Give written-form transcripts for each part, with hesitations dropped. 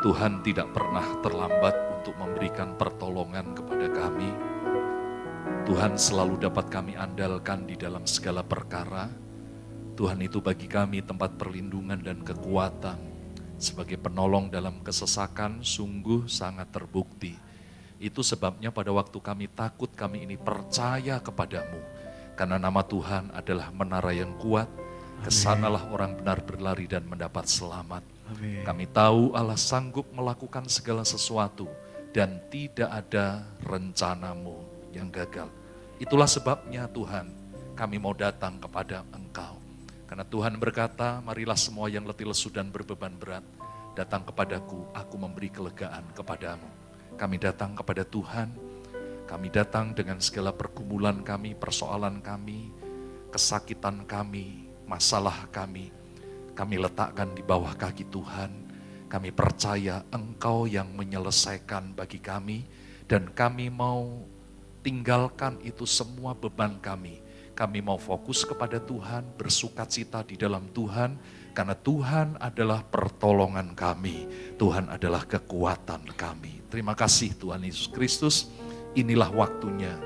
Tuhan tidak pernah terlambat untuk memberikan pertolongan kepada kami. Tuhan selalu dapat kami andalkan di dalam segala perkara. Tuhan itu bagi kami tempat perlindungan dan kekuatan. Sebagai penolong dalam kesesakan sungguh sangat terbukti. Itu sebabnya pada waktu kami takut, kami ini percaya kepadamu. Karena nama Tuhan adalah menara yang kuat. Kesanalah orang benar berlari dan mendapat selamat. Amin. Kami tahu Allah sanggup melakukan segala sesuatu dan tidak ada rencanamu yang gagal. Itulah sebabnya Tuhan, kami mau datang kepada Engkau. Karena Tuhan berkata, marilah semua yang letih lesu dan berbeban berat, datang kepadaku, aku memberi kelegaan kepadamu. Kami datang kepada Tuhan, kami datang dengan segala pergumulan kami, persoalan kami, kesakitan kami, masalah kami letakkan di bawah kaki Tuhan. Kami percaya Engkau yang menyelesaikan bagi kami, dan kami mau tinggalkan itu semua beban kami. Kami mau fokus kepada Tuhan, bersukacita di dalam Tuhan, karena Tuhan adalah pertolongan kami, Tuhan adalah kekuatan kami. Terima kasih Tuhan Yesus Kristus, inilah waktunya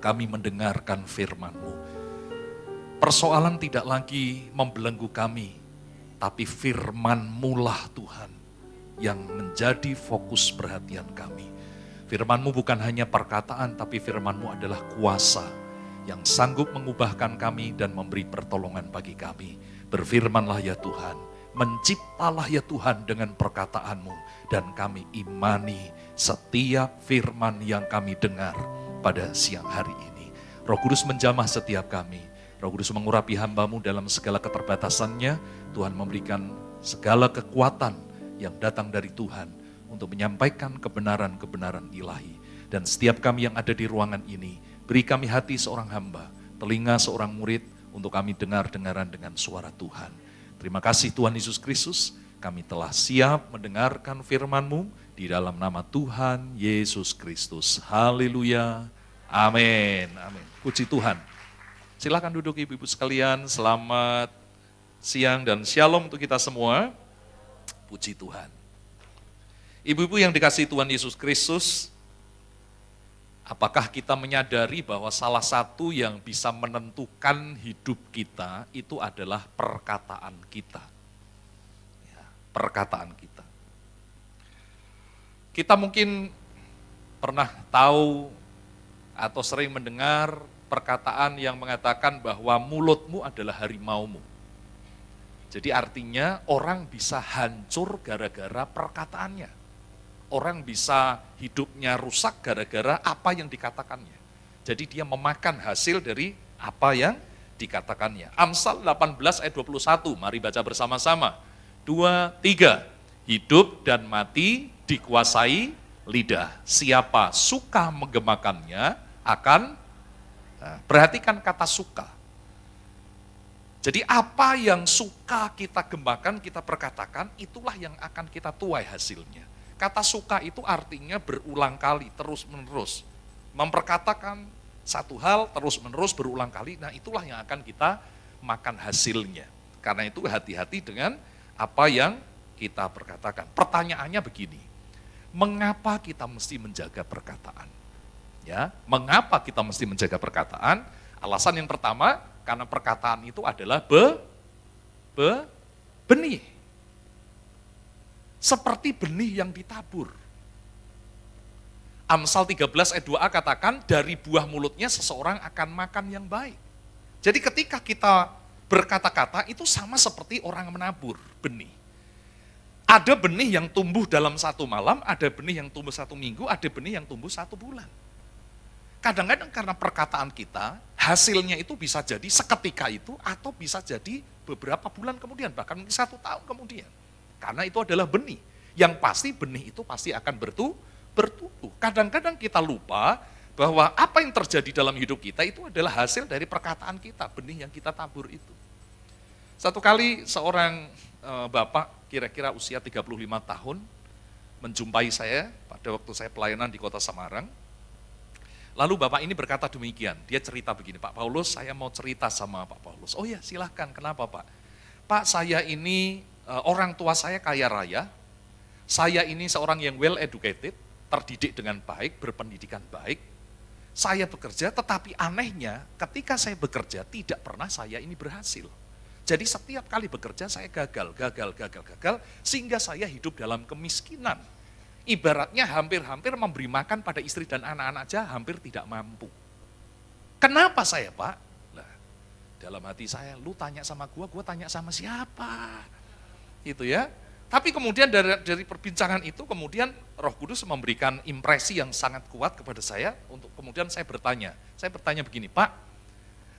kami mendengarkan firman-Mu. Persoalan tidak lagi membelenggu kami, tapi firman-Mu lah Tuhan yang menjadi fokus perhatian kami. Firman-Mu bukan hanya perkataan, tapi firman-Mu adalah kuasa yang sanggup mengubahkan kami dan memberi pertolongan bagi kami. Berfirmanlah ya Tuhan, menciptalah ya Tuhan dengan perkataan-Mu, dan kami imani setiap firman yang kami dengar pada siang hari ini. Roh Kudus menjamah setiap kami. Roh Kudus mengurapi hamba-Mu dalam segala keterbatasannya. Tuhan memberikan segala kekuatan yang datang dari Tuhan untuk menyampaikan kebenaran-kebenaran ilahi. Dan setiap kami yang ada di ruangan ini, beri kami hati seorang hamba, telinga seorang murid, untuk kami dengar-dengaran dengan suara Tuhan. Terima kasih Tuhan Yesus Kristus, kami telah siap mendengarkan firman-Mu di dalam nama Tuhan Yesus Kristus. Haleluya, amin, amin. Puji Tuhan. Silakan duduk ibu-ibu sekalian, selamat siang dan shalom untuk kita semua. Puji Tuhan. Ibu-ibu yang dikasihi Tuhan Yesus Kristus, apakah kita menyadari bahwa salah satu yang bisa menentukan hidup kita itu adalah perkataan kita. Ya, perkataan kita. Kita mungkin pernah tahu atau sering mendengar perkataan yang mengatakan bahwa mulutmu adalah harimaumu. Jadi artinya orang bisa hancur gara-gara perkataannya. Orang bisa hidupnya rusak gara-gara apa yang dikatakannya. Jadi dia memakan hasil dari apa yang dikatakannya. Amsal 18 ayat 21, mari baca bersama-sama. 2, 3, hidup dan mati dikuasai lidah. Siapa suka menggemakannya akan, perhatikan kata suka. Jadi apa yang suka kita gemakan, kita perkatakan, itulah yang akan kita tuai hasilnya. Kata suka itu artinya berulang kali, terus-menerus. Memperkatakan satu hal terus-menerus berulang kali, nah itulah yang akan kita makan hasilnya. Karena itu hati-hati dengan apa yang kita perkatakan. Pertanyaannya begini, mengapa kita mesti menjaga perkataan? Ya, mengapa kita mesti menjaga perkataan? Alasan yang pertama, karena perkataan itu adalah benih. Seperti benih yang ditabur. Amsal 13 ayat 2a katakan, dari buah mulutnya seseorang akan makan yang baik. Jadi ketika kita berkata-kata, itu sama seperti orang menabur benih. Ada benih yang tumbuh dalam satu malam, ada benih yang tumbuh 1 minggu, ada benih yang tumbuh 1 bulan. Kadang-kadang karena perkataan kita, hasilnya itu bisa jadi seketika itu, atau bisa jadi beberapa bulan kemudian, bahkan mungkin 1 tahun kemudian. Karena itu adalah benih. Yang pasti benih itu pasti akan bertumbuh. Kadang-kadang kita lupa bahwa apa yang terjadi dalam hidup kita itu adalah hasil dari perkataan kita, benih yang kita tabur itu. Satu kali seorang bapak kira-kira usia 35 tahun menjumpai saya pada waktu saya pelayanan di kota Semarang. Lalu bapak ini berkata demikian, dia cerita begini, Pak Paulus, saya mau cerita sama Pak Paulus. Oh ya silahkan, kenapa Pak? Pak, saya ini orang tua saya kaya raya, Saya ini seorang yang well educated, terdidik dengan baik, berpendidikan baik. Saya bekerja, tetapi anehnya ketika saya bekerja tidak pernah saya ini berhasil. Jadi setiap kali bekerja saya gagal, sehingga saya hidup dalam kemiskinan. Ibaratnya hampir-hampir memberi makan pada istri dan anak-anak aja hampir tidak mampu. Kenapa saya, Pak? Nah, dalam hati saya, lu tanya sama gua tanya sama siapa? Gitu ya. Tapi kemudian dari perbincangan itu, kemudian Roh Kudus memberikan impresi yang sangat kuat kepada saya, untuk kemudian saya bertanya begini, Pak,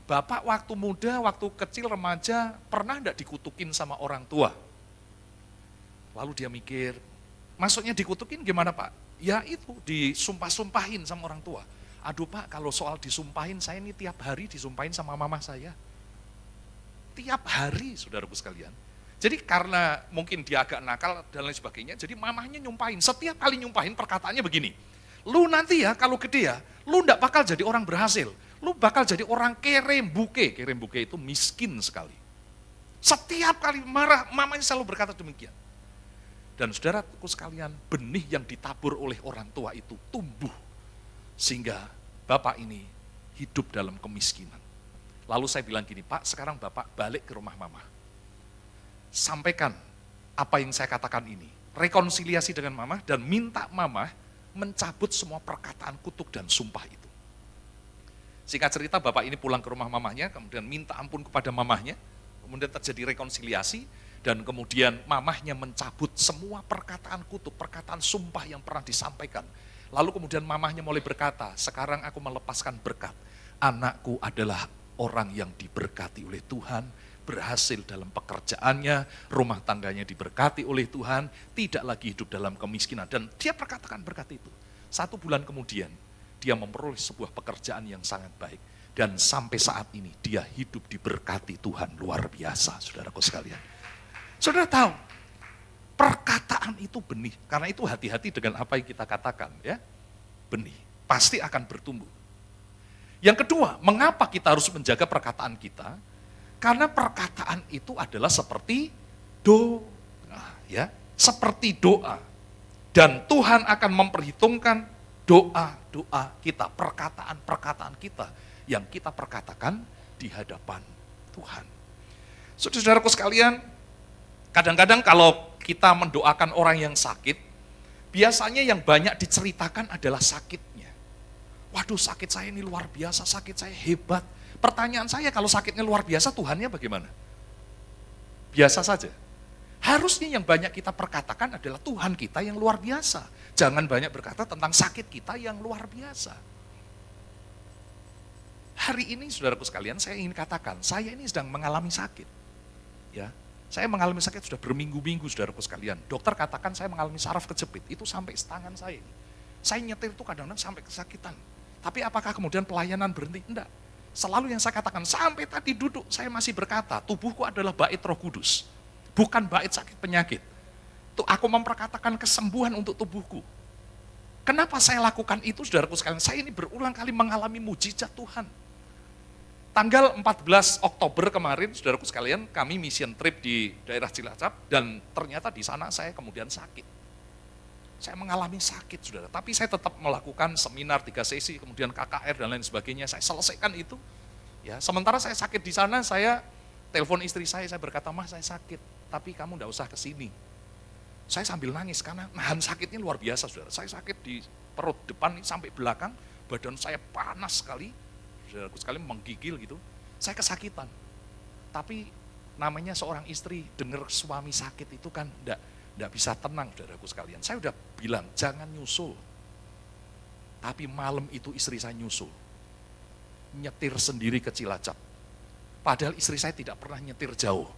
Bapak waktu muda, waktu kecil, remaja, pernah enggak dikutukin sama orang tua? Lalu dia mikir, maksudnya dikutukin gimana Pak? Ya itu, disumpah-sumpahin sama orang tua. Aduh Pak, kalau soal disumpahin, saya ini tiap hari disumpahin sama mama saya. Tiap hari, saudaraku sekalian. Jadi karena mungkin dia agak nakal dan lain sebagainya, jadi mamahnya nyumpahin. Setiap kali nyumpahin perkataannya begini, lu nanti ya kalau gede ya, lu enggak bakal jadi orang berhasil. Lu bakal jadi orang kerembuke. Kerembuke itu miskin sekali. Setiap kali marah, mamanya selalu berkata demikian. Dan saudaraku sekalian, benih yang ditabur oleh orang tua itu tumbuh. Sehingga bapak ini hidup dalam kemiskinan. Lalu saya bilang gini, Pak sekarang bapak balik ke rumah mama. Sampaikan apa yang saya katakan ini. Rekonsiliasi dengan mama dan minta mama mencabut semua perkataan kutuk dan sumpah itu. Singkat cerita bapak ini pulang ke rumah mamahnya, kemudian minta ampun kepada mamahnya, kemudian terjadi rekonsiliasi, dan kemudian mamahnya mencabut semua perkataan kutuk, perkataan sumpah yang pernah disampaikan. Lalu kemudian mamahnya mulai berkata, sekarang aku melepaskan berkat. Anakku adalah orang yang diberkati oleh Tuhan, berhasil dalam pekerjaannya, rumah tangganya diberkati oleh Tuhan, tidak lagi hidup dalam kemiskinan. Dan dia perkatakan berkat itu. 1 bulan kemudian, dia memperoleh sebuah pekerjaan yang sangat baik. Dan sampai saat ini, dia hidup diberkati Tuhan luar biasa, saudaraku sekalian. Saudara tahu, perkataan itu benih. Karena itu hati-hati dengan apa yang kita katakan, ya. Benih, pasti akan bertumbuh. Yang kedua, mengapa kita harus menjaga perkataan kita? Karena perkataan itu adalah seperti doa, ya, seperti doa. Dan Tuhan akan memperhitungkan doa-doa kita, perkataan-perkataan kita yang kita perkatakan di hadapan Tuhan. Saudara-saudaraku sekalian, kadang-kadang kalau kita mendoakan orang yang sakit, biasanya yang banyak diceritakan adalah sakitnya. Waduh, sakit saya ini luar biasa, sakit saya hebat. Pertanyaan saya, kalau sakitnya luar biasa, Tuhannya bagaimana? Biasa saja. Harusnya yang banyak kita perkatakan adalah Tuhan kita yang luar biasa. Jangan banyak berkata tentang sakit kita yang luar biasa. Hari ini, saudaraku sekalian, saya ingin katakan, saya ini sedang mengalami sakit. Ya, saya mengalami sakit sudah berminggu-minggu, saudaraku sekalian. Dokter katakan saya mengalami saraf kejepit, itu sampai tangan saya ini. Saya nyetir itu kadang-kadang sampai kesakitan. Tapi apakah kemudian pelayanan berhenti? Enggak. Selalu yang saya katakan, sampai tadi duduk, saya masih berkata, tubuhku adalah bait Roh Kudus. Bukan bait sakit penyakit. Tuh aku memperkatakan kesembuhan untuk tubuhku. Kenapa saya lakukan itu, saudaraku sekalian? Saya ini berulang kali mengalami mujizat Tuhan. Tanggal 14 Oktober kemarin, saudaraku sekalian, kami mission trip di daerah Cilacap, dan ternyata di sana saya kemudian sakit. Saya mengalami sakit, saudara. Tapi saya tetap melakukan seminar 3 sesi, kemudian KKR dan lain sebagainya. Saya selesaikan itu. Ya, sementara saya sakit di sana, saya telepon istri saya berkata, "Mah, saya sakit, tapi kamu enggak usah ke sini." Saya sambil nangis karena nahan sakitnya luar biasa, saudara. Saya sakit di perut depan sampai belakang, badan saya panas sekali, saudaraku sekali menggigil gitu. Saya kesakitan. Tapi namanya seorang istri dengar suami sakit itu kan enggak bisa tenang, saudaraku sekalian. Saya udah bilang, jangan nyusul. Tapi malam itu istri saya nyusul. Nyetir sendiri ke Cilacap. Padahal istri saya tidak pernah nyetir jauh.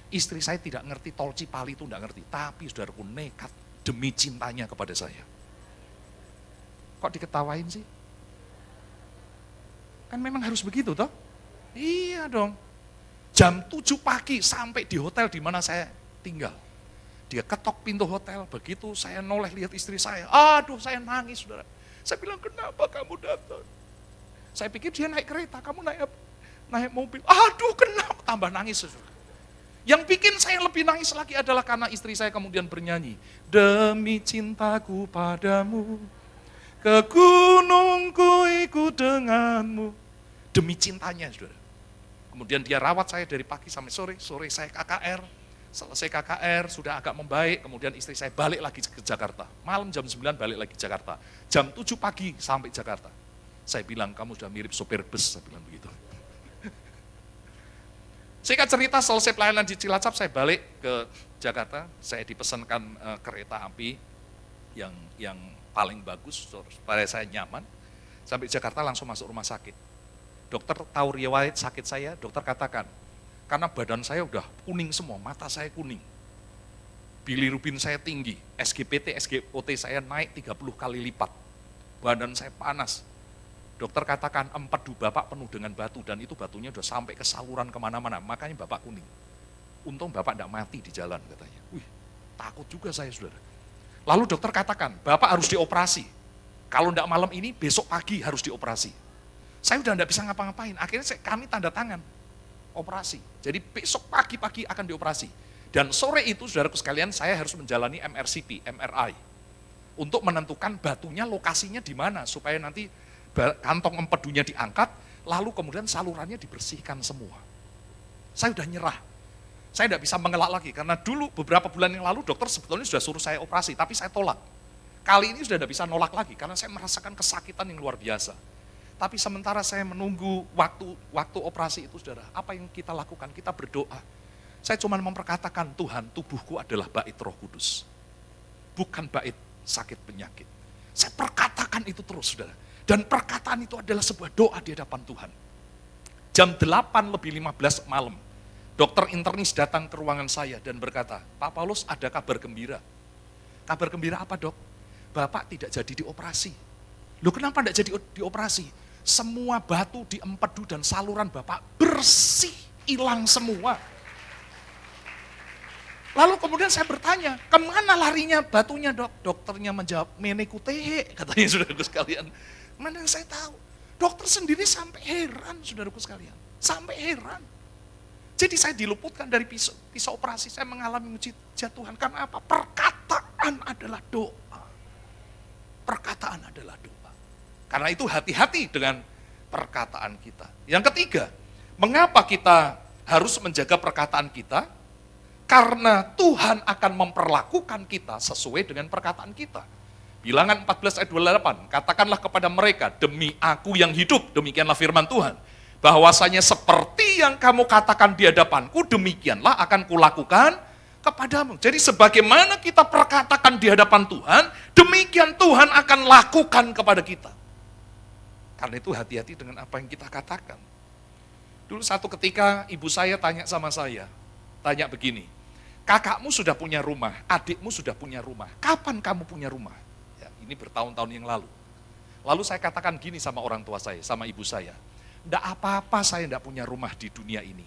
Istri saya tidak ngerti tol Cipali itu, enggak ngerti. Tapi saudaraku nekat demi cintanya kepada saya. Kok diketawain sih? Kan memang harus begitu toh? Iya dong. Jam 7 pagi sampai di hotel di mana saya tinggal. Dia ketok pintu hotel, begitu saya noleh lihat istri saya, aduh saya nangis, saudara. Saya bilang, kenapa kamu datang? Saya pikir dia naik kereta, kamu naik mobil. Aduh kenapa? Tambah nangis, saudara. Yang bikin saya lebih nangis lagi adalah karena istri saya kemudian bernyanyi, demi cintaku padamu, ke gunung ku ikut denganmu. Demi cintanya, saudara. Kemudian dia rawat saya dari pagi sampai sore saya KKR. Selesai KKR, sudah agak membaik, kemudian istri saya balik lagi ke Jakarta. Malam jam 9 balik lagi ke Jakarta. Jam 7 pagi sampai Jakarta. Saya bilang, kamu sudah mirip sopir bus, saya bilang begitu. Singkat cerita, selesai pelayanan di Cilacap, saya balik ke Jakarta, saya dipesankan kereta api yang paling bagus, supaya saya nyaman. Sampai Jakarta langsung masuk rumah sakit. Dokter tahu riwayat sakit saya, dokter katakan, karena badan saya udah kuning semua, mata saya kuning. Bilirubin saya tinggi, SGPT, SGOT saya naik 30 kali lipat. Badan saya panas. Dokter katakan empedu Bapak penuh dengan batu, dan itu batunya udah sampai ke saluran kemana-mana, makanya Bapak kuning. Untung Bapak tidak mati di jalan katanya. Wih, takut juga saya, saudara. Lalu dokter katakan, Bapak harus dioperasi. Kalau tidak malam ini, besok pagi harus dioperasi. Saya udah tidak bisa ngapa-ngapain, akhirnya kami tanda tangan operasi. Jadi besok pagi-pagi akan dioperasi. Dan sore itu, saudaraku sekalian, saya harus menjalani MRCP, MRI. Untuk menentukan batunya lokasinya di mana, supaya nanti kantong empedunya diangkat, lalu kemudian salurannya dibersihkan semua. Saya udah nyerah. Saya tidak bisa mengelak lagi, karena dulu beberapa bulan yang lalu dokter sebetulnya sudah suruh saya operasi, tapi saya tolak. Kali ini sudah tidak bisa nolak lagi, karena saya merasakan kesakitan yang luar biasa. Tapi sementara saya menunggu waktu operasi itu, saudara, apa yang kita lakukan? Kita berdoa. Saya cuma memperkatakan, Tuhan, tubuhku adalah bait Roh Kudus. Bukan bait sakit penyakit. Saya perkatakan itu terus, saudara. Dan perkataan itu adalah sebuah doa di hadapan Tuhan. Jam 8:15 malam, dokter internis datang ke ruangan saya dan berkata, Pak Paulus, ada kabar gembira. Kabar gembira apa, Dok? Bapak tidak jadi dioperasi. Loh, kenapa tidak jadi dioperasi? Semua batu di empedu dan saluran Bapak bersih, hilang semua. Lalu kemudian saya bertanya, kemana larinya batunya, Dok? Dokternya menjawab, menekutehe, katanya, saudaraku sekalian. Mana yang saya tahu? Dokter sendiri sampai heran, saudaraku sekalian. Sampai heran. Jadi saya diluputkan dari pisau operasi, saya mengalami mujizat Tuhan. Karena apa? Perkataan adalah doa. Perkataan adalah doa. Karena itu hati-hati dengan perkataan kita. Yang ketiga, mengapa kita harus menjaga perkataan kita? Karena Tuhan akan memperlakukan kita sesuai dengan perkataan kita. Bilangan 14 ayat 28, katakanlah kepada mereka, demi aku yang hidup, demikianlah firman Tuhan. Bahwasanya seperti yang kamu katakan di hadapanku, demikianlah akan kulakukan kepadamu. Jadi sebagaimana kita perkatakan di hadapan Tuhan, demikian Tuhan akan lakukan kepada kita. Karena itu hati-hati dengan apa yang kita katakan. Dulu satu ketika ibu saya tanya sama saya, tanya begini, kakakmu sudah punya rumah, adikmu sudah punya rumah, kapan kamu punya rumah? Ini bertahun-tahun yang lalu. Lalu saya katakan gini sama orang tua saya, sama ibu saya. Enggak apa-apa saya enggak punya rumah di dunia ini.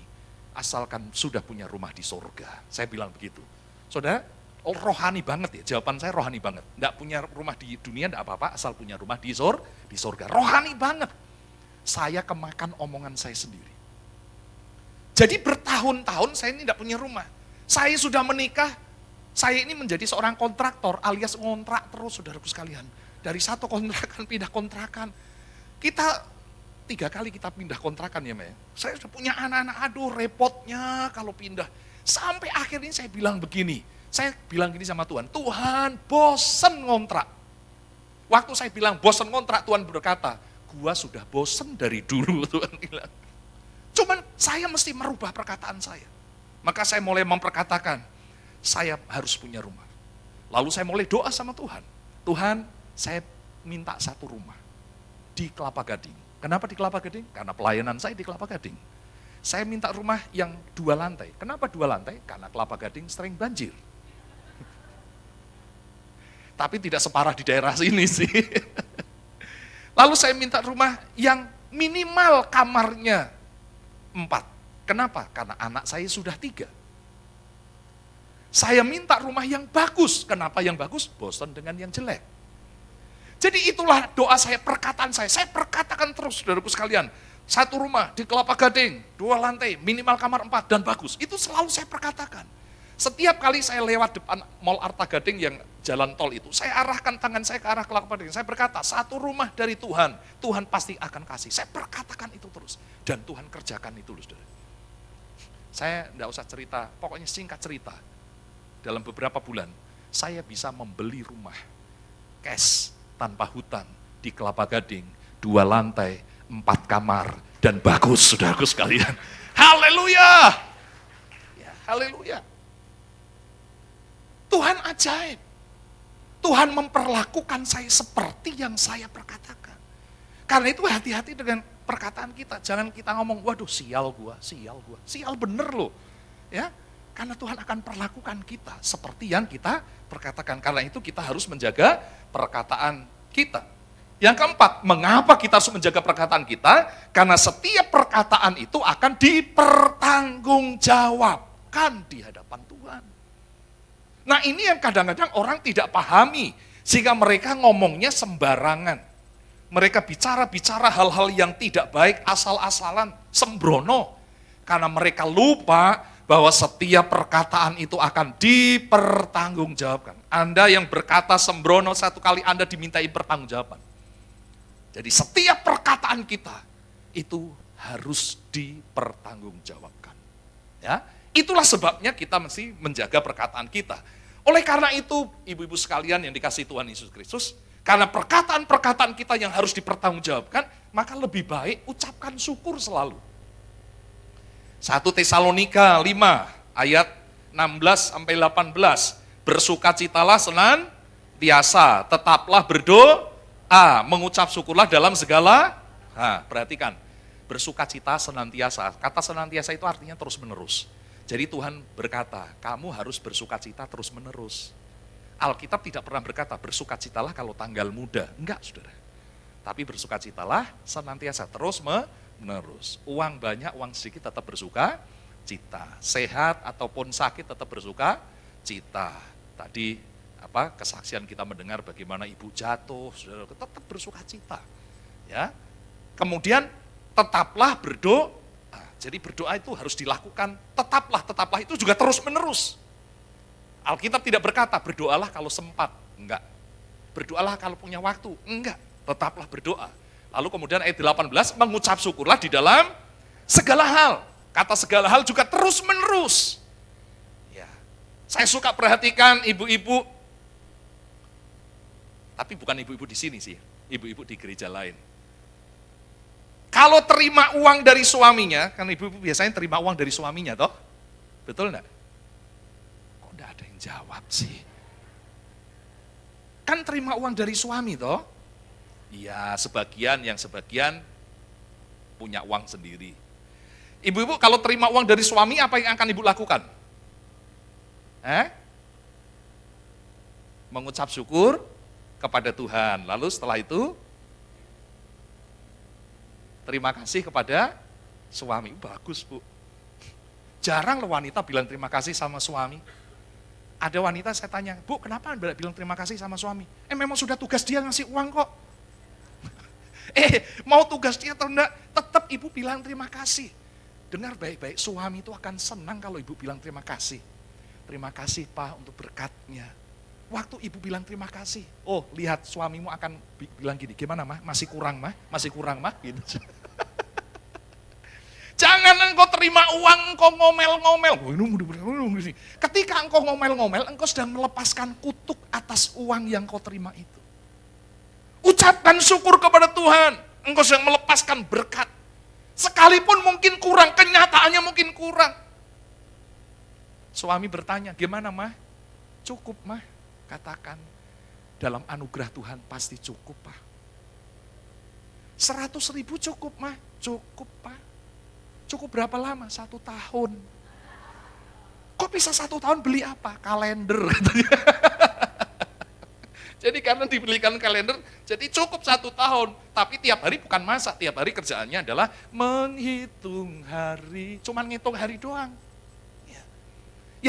Asalkan sudah punya rumah di surga. Saya bilang begitu. Saudara, rohani banget ya, jawaban saya rohani banget. Enggak punya rumah di dunia enggak apa-apa, asal punya rumah di surga. Rohani banget. Saya kemakan omongan saya sendiri. Jadi bertahun-tahun saya ini enggak punya rumah. Saya sudah menikah, saya ini menjadi seorang kontraktor alias ngontrak terus, saudaraku sekalian. Dari satu kontrakan pindah kontrakan. Kita 3 kali kita pindah kontrakan ya, Mbak. Saya sudah punya anak-anak, aduh repotnya kalau pindah. Sampai akhirnya saya bilang begini. Saya bilang gini sama Tuhan, Tuhan bosen ngontrak. Waktu saya bilang bosen ngontrak, Tuhan berkata, gua sudah bosen dari dulu, Tuhan bilang. Cuman saya mesti merubah perkataan saya. Maka saya mulai memperkatakan, saya harus punya rumah. Lalu saya mulai doa sama Tuhan. Tuhan, saya minta satu rumah di Kelapa Gading. Kenapa di Kelapa Gading? Karena pelayanan saya di Kelapa Gading. Saya minta rumah yang 2 lantai. Kenapa 2 lantai? Karena Kelapa Gading sering banjir. Tapi tidak separah di daerah sini sih. Lalu saya minta rumah yang minimal kamarnya 4. Kenapa? Karena anak saya sudah 3. Saya minta rumah yang bagus. Kenapa yang bagus? Bosan dengan yang jelek. Jadi itulah doa saya, perkataan saya. Saya perkatakan terus, saudaraku sekalian. satu rumah di Kelapa Gading, 2 lantai, minimal kamar 4 dan bagus. Itu selalu saya perkatakan. Setiap kali saya lewat depan Mall Arta Gading yang jalan tol itu, saya arahkan tangan saya ke arah Kelapa Gading. Saya berkata, satu rumah dari Tuhan, Tuhan pasti akan kasih. Saya perkatakan itu terus. Dan Tuhan kerjakan itu loh, saudara. Saya enggak usah cerita, pokoknya singkat cerita. Dalam beberapa bulan, saya bisa membeli rumah cash tanpa hutang di Kelapa Gading, 2 lantai, 4 kamar, dan bagus, saudaraku sekalian. Haleluya! Ya, haleluya. Tuhan ajaib. Tuhan memperlakukan saya seperti yang saya perkatakan. Karena itu hati-hati dengan perkataan kita. Jangan kita ngomong, waduh sial gua. Sial bener loh. Ya, karena Tuhan akan perlakukan kita seperti yang kita perkatakan. Karena itu kita harus menjaga perkataan kita. Yang keempat, mengapa kita harus menjaga perkataan kita? Karena setiap perkataan itu akan dipertanggungjawabkan di hadapan Tuhan. Nah ini yang kadang-kadang orang tidak pahami, sehingga mereka ngomongnya sembarangan. Mereka bicara hal-hal yang tidak baik, asal-asalan, sembrono. Karena mereka lupa bahwa setiap perkataan itu akan dipertanggungjawabkan. Anda yang berkata sembrono satu kali Anda dimintai pertanggungjawaban. Jadi setiap perkataan kita itu harus dipertanggungjawabkan. Ya, itulah sebabnya kita mesti menjaga perkataan kita. Oleh karena itu, ibu-ibu sekalian yang dikasihi Tuhan Yesus Kristus, karena perkataan-perkataan kita yang harus dipertanggungjawabkan, maka lebih baik ucapkan syukur selalu. 1 Tesalonika 5 ayat 16 sampai 18. Bersukacitalah senantiasa, tetaplah berdoa, mengucap syukurlah dalam segala. Perhatikan, bersukacita senantiasa. Kata senantiasa itu artinya terus menerus. Jadi Tuhan berkata, kamu harus bersukacita terus menerus. Alkitab tidak pernah berkata bersukacitalah kalau tanggal muda. Enggak, saudara. Tapi bersukacitalah senantiasa terus menerus. Uang banyak, uang sedikit tetap bersukacita. Sehat ataupun sakit tetap bersukacita. Tadi kesaksian kita mendengar bagaimana ibu jatuh, saudara, tetap bersukacita. Ya. Kemudian tetaplah berdoa. Jadi berdoa itu harus dilakukan, tetaplah itu juga terus menerus. Alkitab tidak berkata berdoalah kalau sempat, enggak. Berdoalah kalau punya waktu, enggak. Tetaplah berdoa. Lalu kemudian ayat 18, mengucap syukurlah di dalam segala hal. Kata segala hal juga terus menerus. Ya. Saya suka perhatikan ibu-ibu, tapi bukan ibu-ibu di sini sih, ibu-ibu di gereja lain. Kalau terima uang dari suaminya, kan ibu-ibu biasanya terima uang dari suaminya toh? Betul enggak? Kok enggak ada yang jawab sih? Kan terima uang dari suami toh? Iya, yang sebagian punya uang sendiri. Ibu-ibu kalau terima uang dari suami, apa yang akan ibu lakukan? Mengucap syukur kepada Tuhan. Lalu setelah itu, terima kasih kepada suami. Bagus, Bu. Jarang loh wanita bilang terima kasih sama suami. Ada wanita saya tanya, Bu, kenapa Anda bilang terima kasih sama suami? Memang sudah tugas dia ngasih uang kok. Mau tugas dia atau enggak, tetap ibu bilang terima kasih. Dengar baik-baik, suami itu akan senang kalau ibu bilang terima kasih. Terima kasih Pak untuk berkatnya. Waktu ibu bilang terima kasih, lihat suamimu akan bilang gini, gimana mah? Masih kurang mah? Gitu. Jangan engkau terima uang, engkau ngomel-ngomel. Ketika engkau ngomel-ngomel, engkau sedang melepaskan kutuk atas uang yang kau terima itu. Ucapkan syukur kepada Tuhan, engkau sedang melepaskan berkat. Sekalipun mungkin kurang, kenyataannya mungkin kurang. Suami bertanya, gimana mah? Cukup mah, katakan. Dalam anugerah Tuhan pasti cukup Pak. 100.000 cukup mah? Cukup Pak. Cukup berapa lama? 1 tahun. Kok bisa 1 tahun beli apa? Kalender. Jadi karena dibelikan kalender, jadi cukup 1 tahun. Tapi tiap hari bukan masak, tiap hari kerjaannya adalah menghitung hari. Cuman ngitung hari doang. Ya.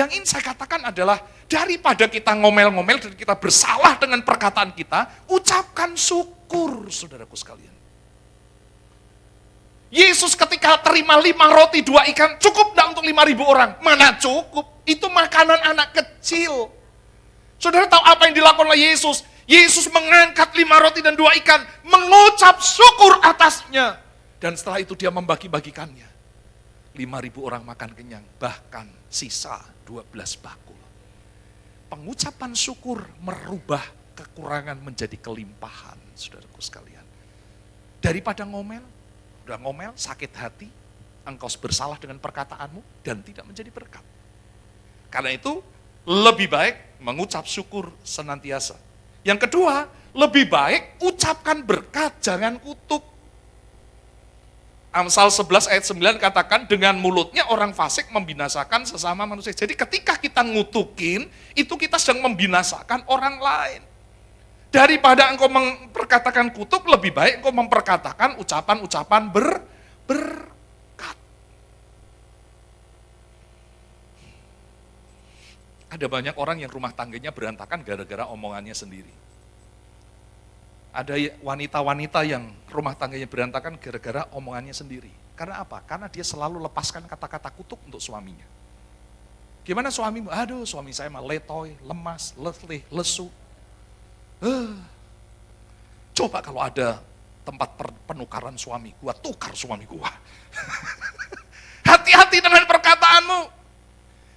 Yang ingin saya katakan adalah, daripada kita ngomel-ngomel dan kita bersalah dengan perkataan kita, ucapkan syukur, saudaraku sekalian. Yesus ketika terima 5 roti 2 ikan, cukup enggak untuk 5.000 orang? Mana cukup, itu makanan anak kecil. Saudara tahu apa yang dilakukan oleh Yesus? Yesus mengangkat 5 roti dan 2 ikan, mengucap syukur atasnya. Dan setelah itu dia membagi-bagikannya. 5.000 orang makan kenyang, bahkan sisa 12 bakul. Pengucapan syukur merubah kekurangan menjadi kelimpahan, saudaraku sekalian. Daripada ngomel, udah ngomel, sakit hati, engkau bersalah dengan perkataanmu dan tidak menjadi berkat. Karena itu lebih baik mengucap syukur senantiasa. Yang kedua, lebih baik ucapkan berkat, jangan kutuk. Amsal 11 ayat 9 katakan, dengan mulutnya orang fasik membinasakan sesama manusia. Jadi ketika kita ngutukin, itu kita sedang membinasakan orang lain. Daripada engkau memperkatakan kutuk, lebih baik engkau memperkatakan ucapan-ucapan berkat. Ada banyak orang yang rumah tangganya berantakan gara-gara omongannya sendiri. Ada wanita-wanita yang rumah tangganya berantakan gara-gara omongannya sendiri. Karena apa? Karena dia selalu lepaskan kata-kata kutuk untuk suaminya. Gimana suamimu? Aduh, suami saya mah letoy, lemas, letih, lesu. Coba kalau ada tempat penukaran suami gua, tukar suami gua. Hati-hati dengan perkataanmu.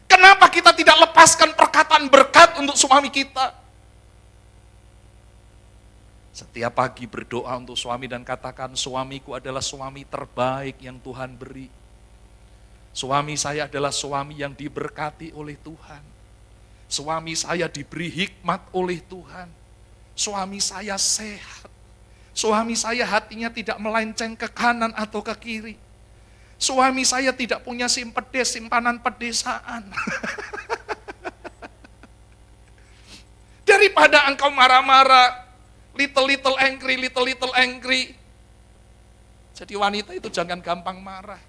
Kenapa kita tidak lepaskan perkataan berkat untuk suami kita? Setiap pagi berdoa untuk suami dan katakan, suamiku adalah suami terbaik yang Tuhan beri. Suami saya adalah suami yang diberkati oleh Tuhan. Suami saya diberi hikmat oleh Tuhan. Suami saya sehat. Suami saya hatinya tidak melenceng ke kanan atau ke kiri. Suami saya tidak punya simpanan pedesaan. Daripada engkau marah-marah, little angry. Jadi wanita itu jangan gampang marah.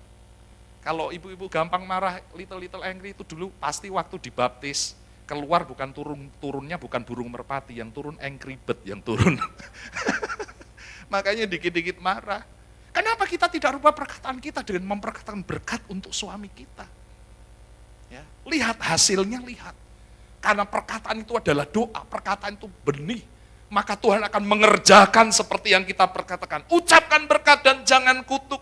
Kalau ibu-ibu gampang marah, little angry itu dulu pasti waktu dibaptis. Keluar bukan turunnya bukan burung merpati, yang turun angry bird yang turun. Makanya dikit-dikit marah. Kenapa kita tidak rubah perkataan kita dengan memperkatakan berkat untuk suami kita? Ya, lihat hasilnya, lihat. Karena perkataan itu adalah doa, perkataan itu benih. Maka Tuhan akan mengerjakan seperti yang kita perkatakan. Ucapkan berkat dan jangan kutuk.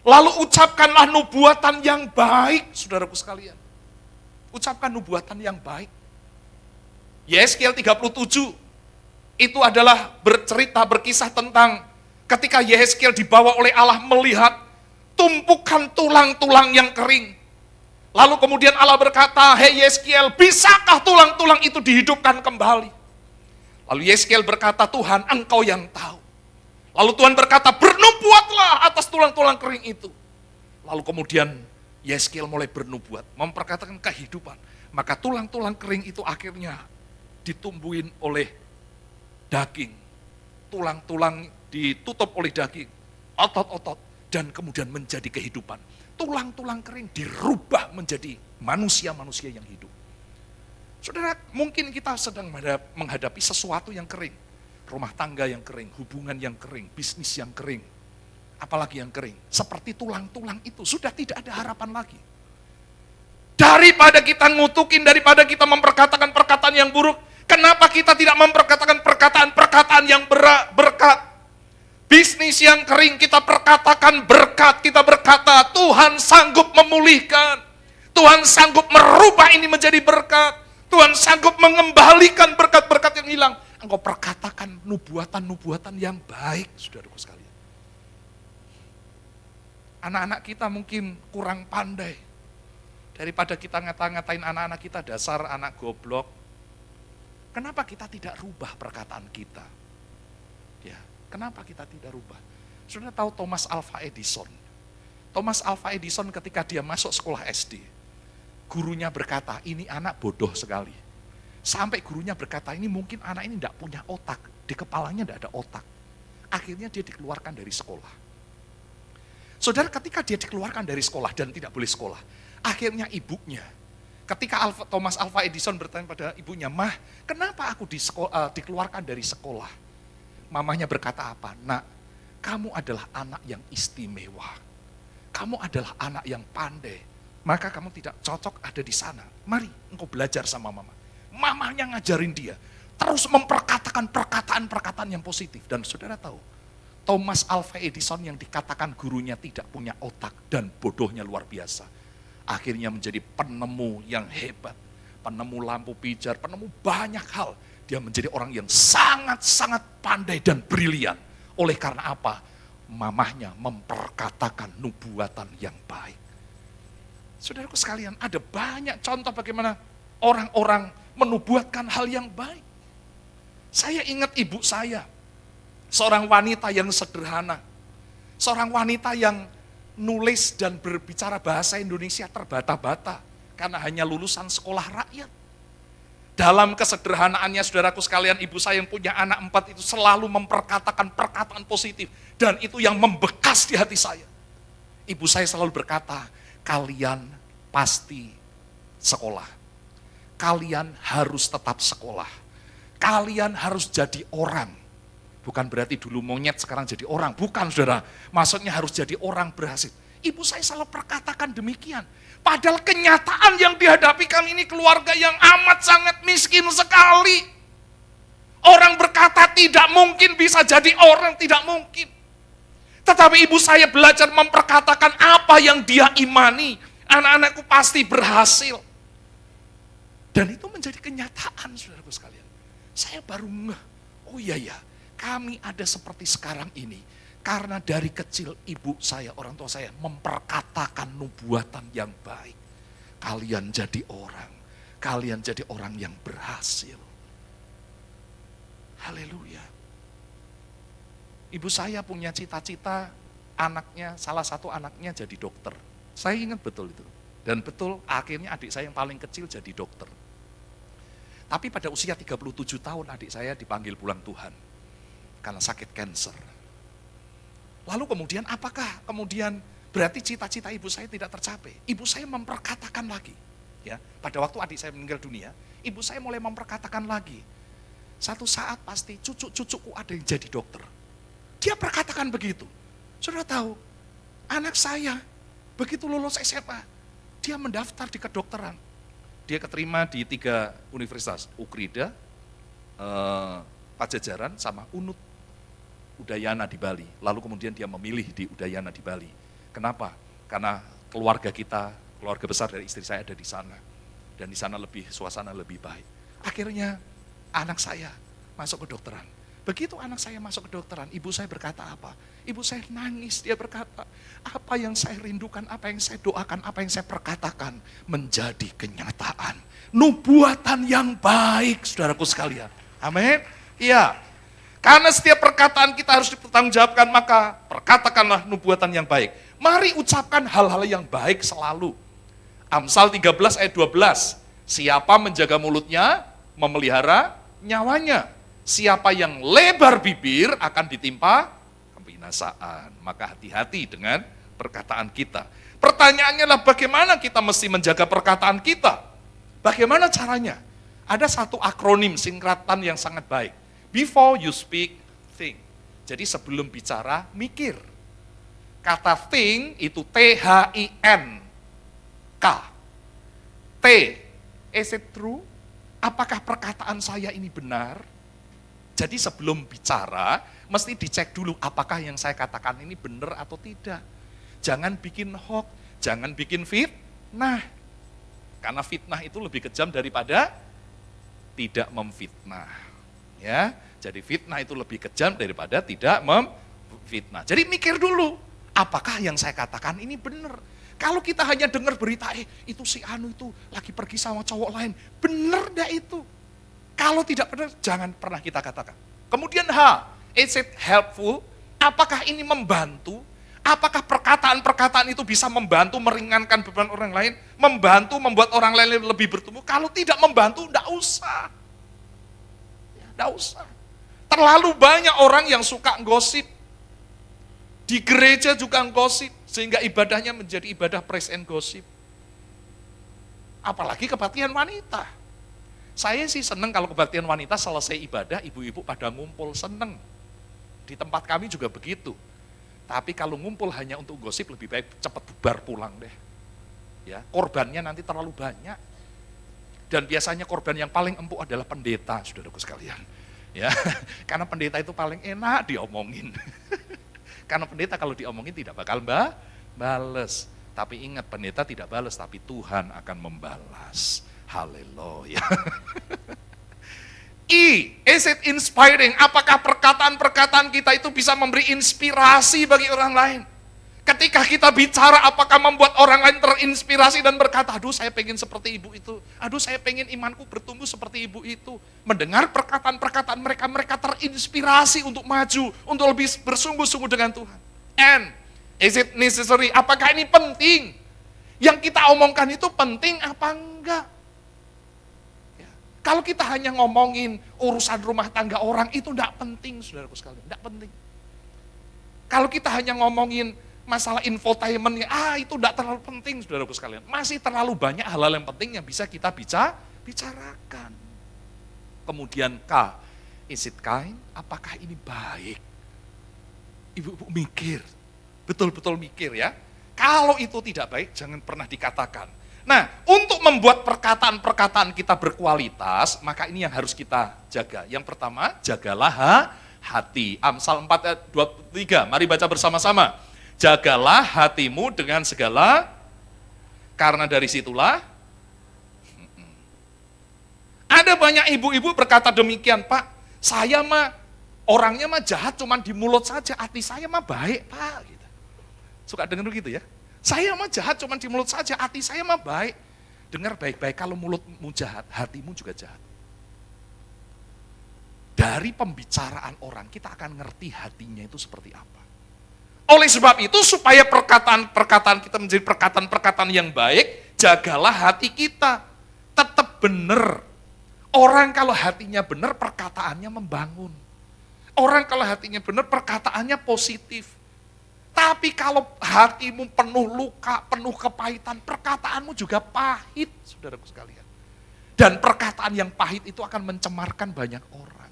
Lalu ucapkanlah nubuatan yang baik, saudaraku sekalian. Ucapkan nubuatan yang baik. Yesaya 37, itu adalah berkisah tentang ketika Yehezkiel dibawa oleh Allah melihat tumpukan tulang-tulang yang kering. Lalu kemudian Allah berkata, hei Yehezkiel, bisakah tulang-tulang itu dihidupkan kembali? Lalu Yehezkiel berkata, Tuhan, engkau yang tahu. Lalu Tuhan berkata, bernubuatlah atas tulang-tulang kering itu. Lalu kemudian Yehezkiel mulai bernubuat, memperkatakan kehidupan. Maka tulang-tulang kering itu akhirnya ditumbuhin oleh daging. Tulang-tulang ditutup oleh daging, otot-otot, dan kemudian menjadi kehidupan. Tulang-tulang kering dirubah menjadi manusia-manusia yang hidup. Saudara, mungkin kita sedang menghadapi sesuatu yang kering. Rumah tangga yang kering, hubungan yang kering, bisnis yang kering. Apalagi yang kering. Seperti tulang-tulang itu, sudah tidak ada harapan lagi. Daripada kita ngutukin, daripada kita memperkatakan perkataan yang buruk, kenapa kita tidak memperkatakan perkataan-perkataan yang berkat? Bisnis yang kering kita perkatakan berkat, kita berkata Tuhan sanggup memulihkan, Tuhan sanggup merubah ini menjadi berkat, Tuhan sanggup mengembalikan berkat-berkat yang hilang. Engkau perkatakan nubuatan-nubuatan yang baik, saudaraku sekalian. Anak-anak kita mungkin kurang pandai. Daripada kita ngata-ngatain anak-anak kita dasar anak goblok, kenapa kita tidak rubah perkataan kita? Ya. Kenapa kita tidak rubah? Saudara tahu Thomas Alva Edison? Thomas Alva Edison ketika dia masuk sekolah SD, gurunya berkata, ini anak bodoh sekali. Sampai gurunya berkata, ini mungkin anak ini tidak punya otak, di kepalanya tidak ada otak. Akhirnya dia dikeluarkan dari sekolah. Saudara, ketika dia dikeluarkan dari sekolah dan tidak boleh sekolah, akhirnya ibunya, ketika Thomas Alva Edison bertanya pada ibunya, Mah, kenapa aku dikeluarkan dari sekolah? Mamanya berkata apa? Nak, kamu adalah anak yang istimewa. Kamu adalah anak yang pandai. Maka kamu tidak cocok ada di sana. Mari engkau belajar sama mama. Mamanya ngajarin dia. Terus memperkatakan perkataan-perkataan yang positif. Dan saudara tahu, Thomas Alva Edison yang dikatakan gurunya tidak punya otak dan bodohnya luar biasa. Akhirnya menjadi penemu yang hebat. Penemu lampu pijar, penemu banyak hal. Dia menjadi orang yang sangat-sangat pandai dan brilian. Oleh karena apa? Mamahnya memperkatakan nubuatan yang baik. Saudaraku sekalian, ada banyak contoh bagaimana orang-orang menubuatkan hal yang baik. Saya ingat ibu saya, seorang wanita yang sederhana. Seorang wanita yang nulis dan berbicara bahasa Indonesia terbata-bata. Karena hanya lulusan sekolah rakyat. Dalam kesederhanaannya saudaraku sekalian, ibu saya yang punya anak 4 itu selalu memperkatakan perkataan positif. Dan itu yang membekas di hati saya. Ibu saya selalu berkata, kalian pasti sekolah. Kalian harus tetap sekolah. Kalian harus jadi orang. Bukan berarti dulu monyet sekarang jadi orang. Bukan saudara, maksudnya harus jadi orang berhasil. Ibu saya selalu perkatakan demikian. Padahal kenyataan yang dihadapi kami ini keluarga yang amat sangat miskin sekali. Orang berkata tidak mungkin bisa jadi orang, tidak mungkin. Tetapi ibu saya belajar memperkatakan apa yang dia imani. Anak-anakku pasti berhasil. Dan itu menjadi kenyataan, saudaraku sekalian. Saya baru ngeh, oh iya ya, kami ada seperti sekarang ini. Karena dari kecil ibu saya, orang tua saya memperkatakan nubuatan yang baik. Kalian jadi orang yang berhasil. Haleluya. Ibu saya punya cita-cita anaknya, salah satu anaknya jadi dokter. Saya ingat betul itu. Dan betul akhirnya adik saya yang paling kecil jadi dokter. Tapi pada usia 37 tahun adik saya dipanggil pulang Tuhan. Karena sakit kanker. Lalu kemudian apakah kemudian berarti cita-cita ibu saya tidak tercapai? Ibu saya memperkatakan lagi. Ya, pada waktu adik saya meninggal dunia, ibu saya mulai memperkatakan lagi. Satu saat pasti cucu-cucuku ada yang jadi dokter. Dia perkatakan begitu. Saudara tahu, anak saya begitu lulus SMA, dia mendaftar di kedokteran. Dia keterima di 3 universitas, Ukrida, Pajajaran, sama Unut. Udayana di Bali, lalu kemudian dia memilih di Udayana di Bali. Kenapa? Karena keluarga kita, keluarga besar dari istri saya ada di sana. Dan di sana suasana lebih baik. Akhirnya anak saya masuk ke dokteran. Begitu anak saya masuk ke dokteran, ibu saya berkata apa? Ibu saya nangis, dia berkata, apa yang saya rindukan, apa yang saya doakan, apa yang saya perkatakan, menjadi kenyataan. Nubuatan yang baik, saudaraku sekalian. Amin? Iya. Karena setiap perkataan kita harus dipertanggungjawabkan, maka perkatakanlah nubuatan yang baik. Mari ucapkan hal-hal yang baik selalu. Amsal 13 ayat 12. Siapa menjaga mulutnya, memelihara nyawanya. Siapa yang lebar bibir akan ditimpa kebinasaan. Maka hati-hati dengan perkataan kita. Pertanyaannya adalah bagaimana kita mesti menjaga perkataan kita? Bagaimana caranya? Ada satu akronim singkatan yang sangat baik. Before you speak, think. Jadi sebelum bicara, mikir. Kata think itu T-H-I-N-K. T, is it true? Apakah perkataan saya ini benar? Jadi sebelum bicara, mesti dicek dulu apakah yang saya katakan ini benar atau tidak. Jangan bikin hoax, jangan bikin fitnah. Karena fitnah itu lebih kejam daripada tidak memfitnah. Ya, jadi fitnah itu lebih kejam daripada tidak memfitnah. Jadi mikir dulu, apakah yang saya katakan ini benar? Kalau kita hanya dengar berita, itu si Anu itu lagi pergi sama cowok lain, benar enggak itu? Kalau tidak benar, jangan pernah kita katakan. Kemudian is it helpful? Apakah ini membantu? Apakah perkataan-perkataan itu bisa membantu meringankan beban orang lain? Membantu membuat orang lain lebih bertumbuh? Kalau tidak membantu, enggak usah. Tidak usah. Terlalu banyak orang yang suka gosip. Di gereja juga gosip. Sehingga ibadahnya menjadi ibadah praise and gossip. Apalagi kebaktian wanita. Saya sih senang kalau kebaktian wanita selesai ibadah, ibu-ibu pada ngumpul, senang. Di tempat kami juga begitu. Tapi kalau ngumpul hanya untuk gosip, lebih baik cepat bubar pulang deh. Ya, korbannya nanti terlalu banyak. Dan biasanya korban yang paling empuk adalah pendeta, saudaraku sekalian. Ya, karena pendeta itu paling enak diomongin. Karena pendeta kalau diomongin tidak bakal bales. Tapi ingat, pendeta tidak balas, tapi Tuhan akan membalas. Haleluya. Is it inspiring? Apakah perkataan-perkataan kita itu bisa memberi inspirasi bagi orang lain? Ketika kita bicara, apakah membuat orang lain terinspirasi dan berkata, aduh saya pengen seperti ibu itu, aduh saya pengen imanku bertumbuh seperti ibu itu. Mendengar perkataan-perkataan mereka, mereka terinspirasi untuk maju, untuk lebih bersungguh-sungguh dengan Tuhan. And, is it necessary? Apakah ini penting? Yang kita omongkan itu penting apa enggak? Kalau kita hanya ngomongin urusan rumah tangga orang, itu enggak penting, saudaraku sekalian, enggak penting. Kalau kita hanya ngomongin masalah infotainment, itu enggak terlalu penting, saudaraku sekalian. Masih terlalu banyak hal-hal yang penting yang bisa kita bicarakan. Kemudian K, is it kind? Apakah ini baik? Ibu-ibu mikir, betul-betul mikir ya. Kalau itu tidak baik, jangan pernah dikatakan. Nah, untuk membuat perkataan-perkataan kita berkualitas, maka ini yang harus kita jaga. Yang pertama, jagalah hati. Amsal 4 ayat 23, mari baca bersama-sama. Jagalah hatimu dengan segala, karena dari situlah. Ada banyak ibu-ibu berkata demikian, Pak, saya mah orangnya mah jahat cuman di mulut saja, hati saya mah baik, Pak. Gitu. Suka dengar begitu ya? Saya mah jahat cuma di mulut saja, hati saya mah baik. Dengar baik-baik, kalau mulutmu jahat, hatimu juga jahat. Dari pembicaraan orang, kita akan ngerti hatinya itu seperti apa. Oleh sebab itu, supaya perkataan-perkataan kita menjadi perkataan-perkataan yang baik, jagalah hati kita. Tetap benar. Orang kalau hatinya benar, perkataannya membangun. Orang kalau hatinya benar, perkataannya positif. Tapi kalau hatimu penuh luka, penuh kepahitan, perkataanmu juga pahit, saudaraku sekalian. Dan perkataan yang pahit itu akan mencemarkan banyak orang.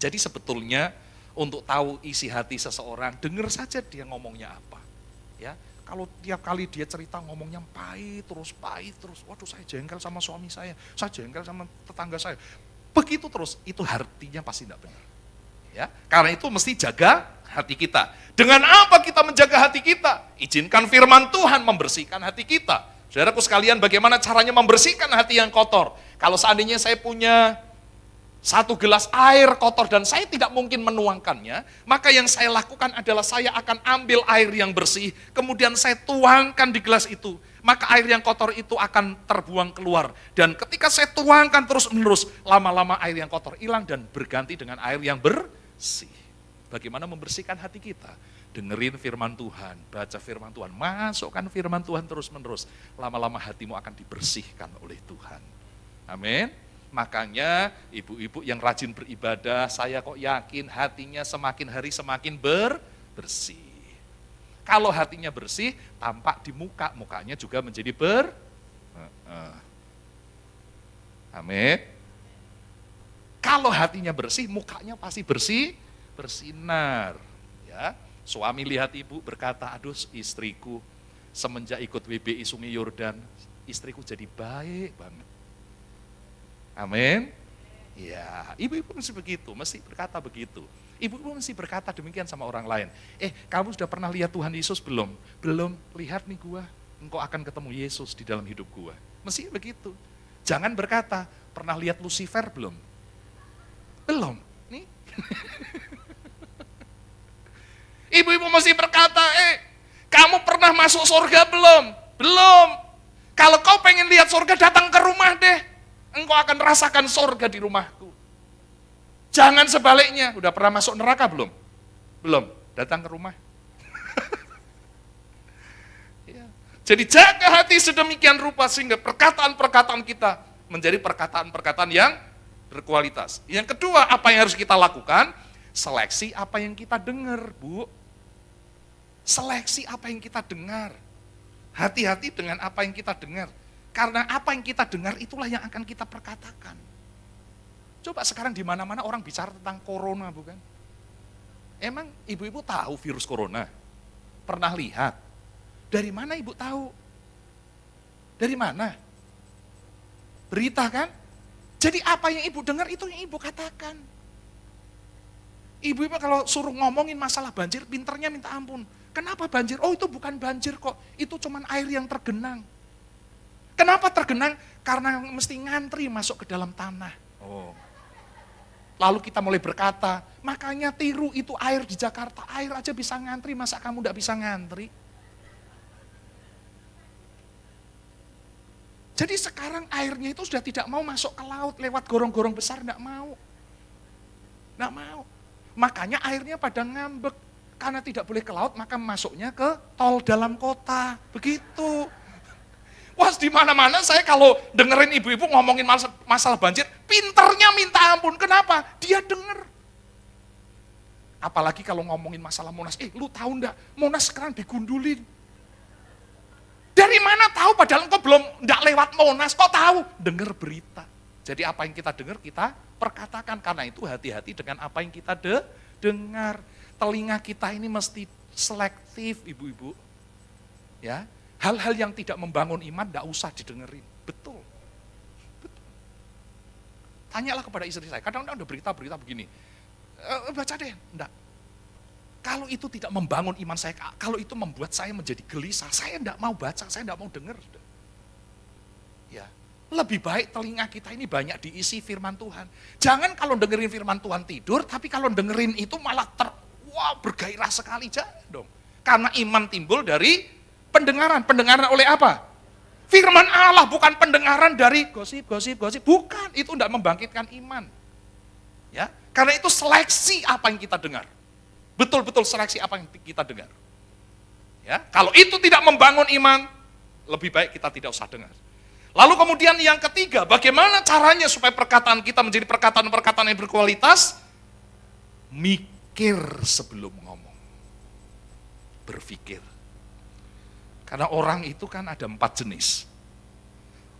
Jadi sebetulnya untuk tahu isi hati seseorang, dengar saja dia ngomongnya apa. Ya, kalau tiap kali dia cerita ngomongnya pahit terus, waduh saya jengkel sama suami saya jengkel sama tetangga saya. Begitu terus, itu artinya pasti tidak benar. Ya, karena itu mesti jaga hati kita. Dengan apa kita menjaga hati kita? Izinkan firman Tuhan membersihkan hati kita. Saudaraku sekalian, bagaimana caranya membersihkan hati yang kotor? Kalau seandainya saya punya 1 gelas air kotor dan saya tidak mungkin menuangkannya, maka yang saya lakukan adalah saya akan ambil air yang bersih, kemudian saya tuangkan di gelas itu. Maka air yang kotor itu akan terbuang keluar. Dan ketika saya tuangkan terus-menerus, lama-lama air yang kotor hilang dan berganti dengan air yang bersih. Bagaimana membersihkan hati kita? Dengerin firman Tuhan, baca firman Tuhan, masukkan firman Tuhan terus-menerus. Lama-lama hatimu akan dibersihkan oleh Tuhan. Amin. Makanya ibu-ibu yang rajin beribadah, saya kok yakin hatinya semakin hari semakin bersih. Kalau hatinya bersih, tampak di muka, mukanya juga menjadi Amin. Kalau hatinya bersih, mukanya pasti bersinar. Ya, suami lihat ibu berkata, aduh istriku semenjak ikut WBI Sungai Yordan, istriku jadi baik banget. Amin. Ya, ibu-ibu mesti begitu, mesti berkata begitu. Ibu-ibu mesti berkata demikian sama orang lain. Kamu sudah pernah lihat Tuhan Yesus belum? Belum, lihat nih gua, engkau akan ketemu Yesus di dalam hidup gua. Mesti begitu. Jangan berkata, pernah lihat Lucifer belum? Belum. Nih. Ibu-ibu mesti berkata, kamu pernah masuk surga belum? Belum. Kalau kau pengen lihat surga, datang ke rumah deh. Engkau akan rasakan surga di rumahku. Jangan sebaliknya, udah pernah masuk neraka belum? Belum, datang ke rumah. Ya. Jadi jaga hati sedemikian rupa sehingga perkataan-perkataan kita menjadi perkataan-perkataan yang berkualitas. Yang kedua, apa yang harus kita lakukan? Seleksi apa yang kita dengar, Bu. Seleksi apa yang kita dengar. Hati-hati dengan apa yang kita dengar. Karena apa yang kita dengar itulah yang akan kita perkatakan. Coba sekarang di mana-mana orang bicara tentang corona, bukan? Emang ibu-ibu tahu virus corona? Pernah lihat? Dari mana ibu tahu? Dari mana? Berita kan? Jadi apa yang ibu dengar itu yang ibu katakan. Ibu-ibu kalau suruh ngomongin masalah banjir, pinternya minta ampun. Kenapa banjir? Oh itu bukan banjir kok, itu cuman air yang tergenang. Kenapa tergenang? Karena mesti ngantri masuk ke dalam tanah. Oh. Lalu kita mulai berkata, makanya tiru itu air di Jakarta, air aja bisa ngantri, masa kamu enggak bisa ngantri? Jadi sekarang airnya itu sudah tidak mau masuk ke laut lewat gorong-gorong besar, enggak mau. Enggak mau. Makanya airnya pada ngambek. Karena tidak boleh ke laut, maka masuknya ke tol dalam kota. Begitu. Wah, di mana-mana saya kalau dengerin ibu-ibu ngomongin masalah banjir, pinternya minta ampun. Kenapa? Dia denger. Apalagi kalau ngomongin masalah Monas. Lu tahu enggak? Monas sekarang digundulin. Dari mana tahu? Padahal engkau belum enggak lewat Monas. Kok tahu? Dengar berita. Jadi apa yang kita dengar, kita perkatakan. Karena itu hati-hati dengan apa yang kita dengar. Telinga kita ini mesti selektif, ibu-ibu. Ya, hal-hal yang tidak membangun iman enggak usah didengerin. Betul. Betul. Tanyalah kepada istri saya. Kadang-kadang ada berita-berita begini. Baca deh. Enggak. Kalau itu tidak membangun iman saya, kalau itu membuat saya menjadi gelisah, saya enggak mau baca, saya enggak mau dengar. Ya, lebih baik telinga kita ini banyak diisi firman Tuhan. Jangan kalau dengerin firman Tuhan tidur, tapi kalau dengerin itu malah bergairah sekali, jangan dong. Karena iman timbul dari pendengaran. Pendengaran oleh apa? Firman Allah, bukan pendengaran dari gosip. Bukan, itu enggak membangkitkan iman. Ya, karena itu seleksi apa yang kita dengar. Betul-betul seleksi apa yang kita dengar. Ya, kalau itu tidak membangun iman, lebih baik kita tidak usah dengar. Lalu kemudian yang ketiga, bagaimana caranya supaya perkataan kita menjadi perkataan-perkataan yang berkualitas? Mikir sebelum ngomong. Berpikir. Karena orang itu kan ada 4 jenis.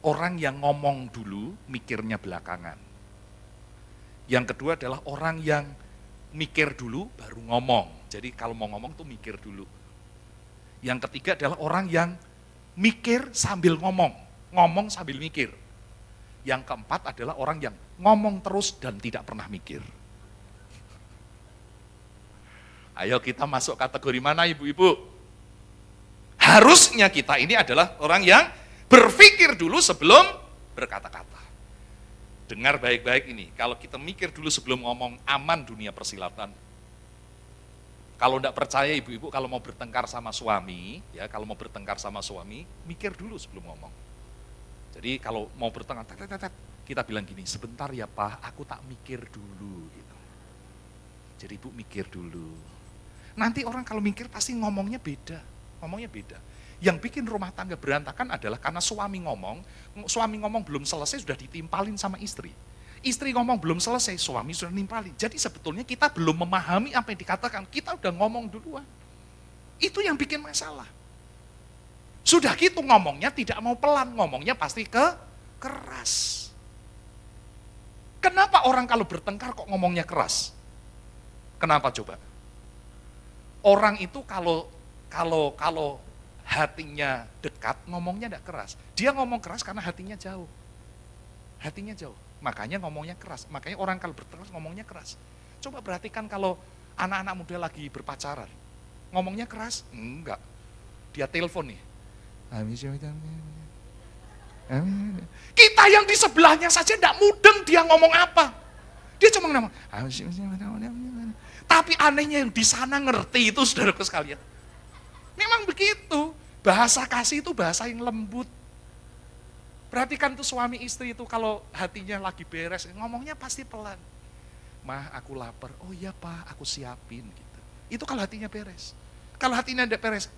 Orang yang ngomong dulu, mikirnya belakangan. Yang kedua adalah orang yang mikir dulu baru ngomong. Jadi kalau mau ngomong tuh mikir dulu. Yang ketiga adalah orang yang mikir sambil ngomong sambil mikir. Yang keempat adalah orang yang ngomong terus dan tidak pernah mikir. Ayo kita masuk kategori mana ibu-ibu? Harusnya kita ini adalah orang yang berpikir dulu sebelum berkata-kata. Dengar baik-baik ini, kalau kita mikir dulu sebelum ngomong, aman dunia persilatan. Kalau enggak percaya ibu-ibu, kalau mau bertengkar sama suami, mikir dulu sebelum ngomong. Jadi kalau mau bertengkar, kita bilang gini, sebentar ya Pak, aku tak mikir dulu. Gitu. Jadi ibu mikir dulu. Nanti orang kalau mikir pasti ngomongnya beda. Yang bikin rumah tangga berantakan adalah karena suami ngomong belum selesai sudah ditimpalin sama istri. Istri ngomong belum selesai, suami sudah nimpalin. Jadi sebetulnya kita belum memahami apa yang dikatakan, kita udah ngomong duluan. Itu yang bikin masalah. Sudah gitu ngomongnya tidak mau pelan, ngomongnya pasti keras. Kenapa orang kalau bertengkar kok ngomongnya keras? Kenapa coba? Orang itu kalau hatinya dekat, ngomongnya tidak keras. Dia ngomong keras karena hatinya jauh. Makanya ngomongnya keras. Makanya orang kalau bertengkar ngomongnya keras. Coba perhatikan kalau anak-anak muda lagi berpacaran. Ngomongnya keras? Enggak. Dia telepon nih. Kita yang di sebelahnya saja tidak mudeng dia ngomong apa. Dia cuma ngomong. Tapi anehnya yang di sana ngerti itu, saudaraku sekalian. Memang begitu. Bahasa kasih itu bahasa yang lembut. Perhatikan tuh suami istri itu kalau hatinya lagi beres, ngomongnya pasti pelan. Mah, aku lapar. Oh iya Pak, aku siapin. Gitu. Itu kalau hatinya beres. Kalau hatinya tidak beres,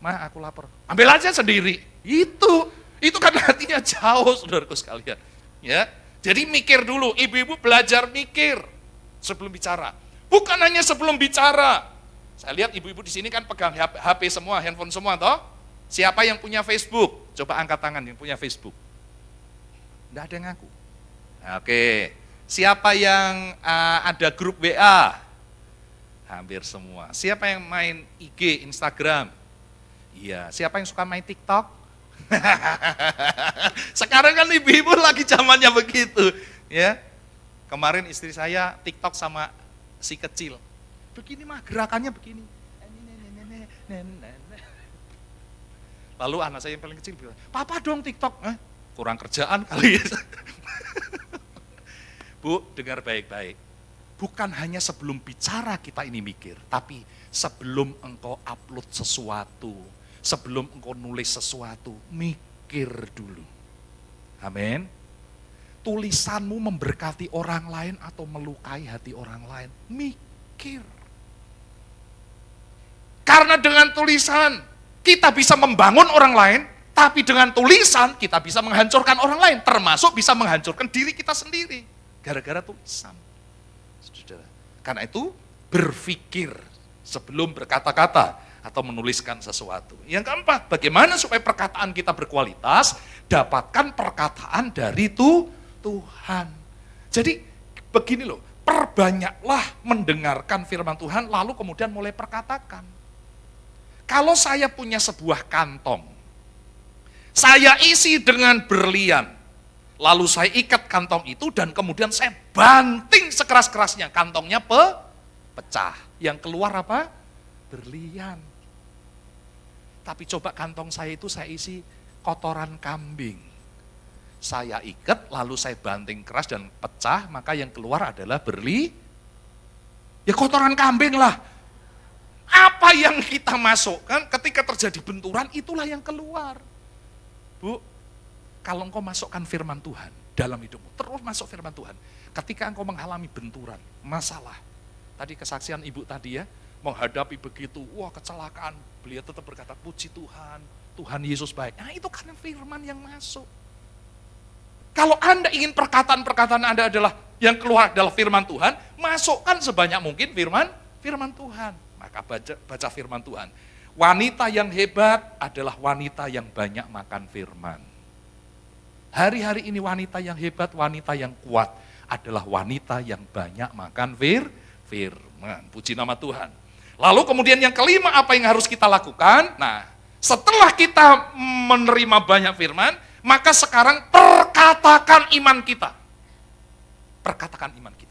mah aku lapar. Ambil aja sendiri. Itu kan hatinya jauh, saudaraku sekalian. Ya, jadi mikir dulu. Ibu-ibu belajar mikir sebelum bicara. Bukan hanya sebelum bicara. Saya lihat ibu-ibu di sini kan pegang HP semua, handphone semua, toh? Siapa yang punya Facebook? Coba angkat tangan yang punya Facebook. Enggak ada yang ngaku. Oke. Siapa yang ada grup WA? Hampir semua. Siapa yang main IG, Instagram? Iya. Siapa yang suka main TikTok? Sekarang kan ibu-ibu lagi zamannya begitu. Ya. Kemarin istri saya TikTok sama si kecil. Begini mah gerakannya begini. Lalu anak saya yang paling kecil bilang, "Papa dong TikTok." Kurang kerjaan kali ya. Bu, dengar baik-baik. Bukan hanya sebelum bicara kita ini mikir, tapi sebelum engkau upload sesuatu, sebelum engkau nulis sesuatu, mikir dulu. Amin. Tulisanmu memberkati orang lain atau melukai hati orang lain, mikir. Karena dengan tulisan kita bisa membangun orang lain, tapi dengan tulisan kita bisa menghancurkan orang lain, termasuk bisa menghancurkan diri kita sendiri. Gara-gara tulisan. Saudara. Karena itu berpikir sebelum berkata-kata atau menuliskan sesuatu. Yang keempat, bagaimana supaya perkataan kita berkualitas? Dapatkan perkataan dari Tuhan. Jadi begini loh, perbanyaklah mendengarkan firman Tuhan lalu kemudian mulai perkatakan. Kalau saya punya sebuah kantong, saya isi dengan berlian, lalu saya ikat kantong itu dan kemudian saya banting sekeras-kerasnya, kantongnya pecah. Yang keluar apa? Berlian. Tapi coba kantong saya itu saya isi kotoran kambing. Saya ikat, lalu saya banting keras dan pecah, maka yang keluar adalah ya kotoran kambing lah. Apa yang kita masukkan ketika terjadi benturan, itulah yang keluar. Bu, kalau engkau masukkan firman Tuhan dalam hidupmu, terus masuk firman Tuhan. Ketika engkau mengalami benturan, masalah. Tadi kesaksian ibu tadi ya, menghadapi begitu, wah kecelakaan. Beliau tetap berkata, puji Tuhan, Tuhan Yesus baik. Nah itu karena firman yang masuk. Kalau Anda ingin perkataan-perkataan Anda adalah, yang keluar adalah firman Tuhan, masukkan sebanyak mungkin firman Tuhan. Maka baca firman Tuhan. Wanita yang hebat adalah wanita yang banyak makan firman. Hari-hari ini wanita yang hebat, wanita yang kuat adalah wanita yang banyak makan firman. Puji nama Tuhan. Lalu kemudian yang kelima, apa yang harus kita lakukan? Nah, setelah kita menerima banyak firman, maka sekarang perkatakan iman kita. Perkatakan iman kita.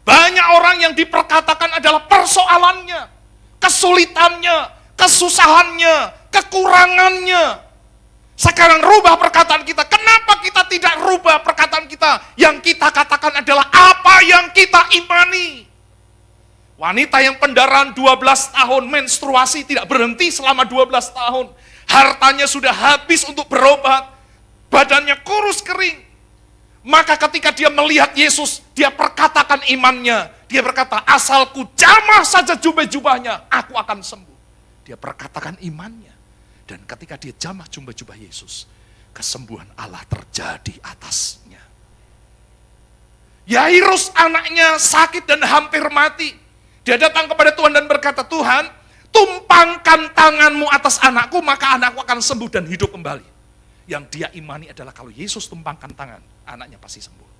Banyak orang yang diperkatakan adalah persoalannya, kesulitannya, kesusahannya, kekurangannya. Sekarang rubah perkataan kita. Kenapa kita tidak rubah perkataan kita? Yang kita katakan adalah apa yang kita imani. Wanita yang pendarahan 12 tahun, menstruasi tidak berhenti selama 12 tahun. Hartanya sudah habis untuk berobat. Badannya kurus kering. Maka ketika dia melihat Yesus, dia perkatakan imannya. Dia berkata, asalku jamah saja jubah-jubahnya, aku akan sembuh. Dia perkatakan imannya. Dan ketika dia jamah jubah-jubah Yesus, kesembuhan Allah terjadi atasnya. Yairus anaknya sakit dan hampir mati. Dia datang kepada Tuhan dan berkata, Tuhan, tumpangkan tanganmu atas anakku, maka anakku akan sembuh dan hidup kembali. Yang dia imani adalah kalau Yesus tumpangkan tangan, anaknya pasti sembuh.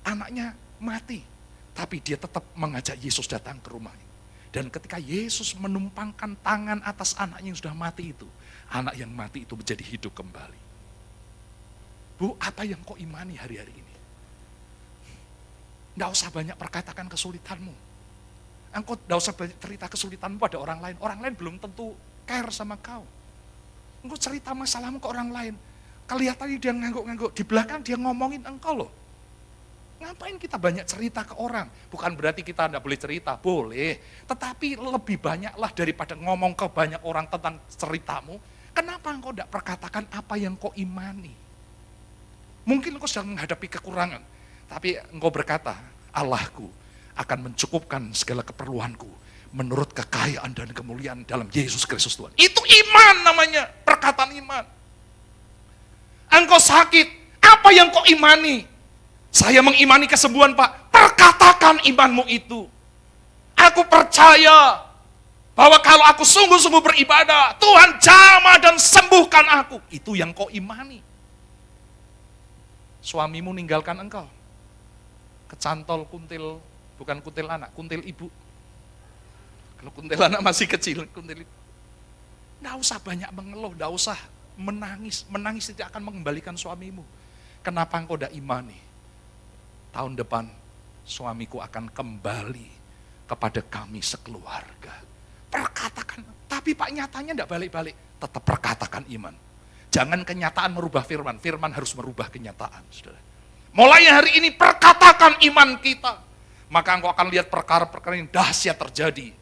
Anaknya mati, tapi dia tetap mengajak Yesus datang ke rumahnya. Dan ketika Yesus menumpangkan tangan atas anaknya yang sudah mati itu, anak yang mati itu menjadi hidup kembali. Bu, apa yang kau imani hari-hari ini? Nggak usah banyak perkatakan kesulitanmu. Engkau nggak usah banyak cerita kesulitanmu pada orang lain. Orang lain belum tentu care sama kau. Engkau cerita masalahmu ke orang lain. Kelihatannya dia ngangguk-ngangguk. Di belakang dia ngomongin engkau loh. Ngapain kita banyak cerita ke orang? Bukan berarti kita tidak boleh cerita, boleh. Tetapi lebih banyaklah daripada ngomong ke banyak orang tentang ceritamu. Kenapa engkau tidak perkatakan apa yang kau imani? Mungkin engkau sedang menghadapi kekurangan. Tapi engkau berkata, Allahku akan mencukupkan segala keperluanku menurut kekayaan dan kemuliaan dalam Yesus Kristus Tuhan. Itu iman namanya, perkataan iman. Engkau sakit, apa yang kau imani? Saya mengimani kesembuhan, Pak. Perkatakan imanmu itu. Aku percaya bahwa kalau aku sungguh-sungguh beribadah, Tuhan jamah dan sembuhkan aku. Itu yang kau imani. Suamimu ninggalkan engkau. Kecantol kuntil, bukan kuntil anak, kuntil ibu. Kalau kuntilanak masih kecil, nggak usah banyak mengeluh, nggak usah menangis. Menangis tidak akan mengembalikan suamimu. Kenapa engkau tidak imani? Tahun depan suamiku akan kembali kepada kami sekeluarga. Perkatakan, tapi Pak nyatanya tidak balik-balik. Tetap perkatakan iman. Jangan kenyataan merubah firman, firman harus merubah kenyataan. Saudara. Mulai hari ini perkatakan iman kita. Maka engkau akan lihat perkara-perkara yang dahsyat terjadi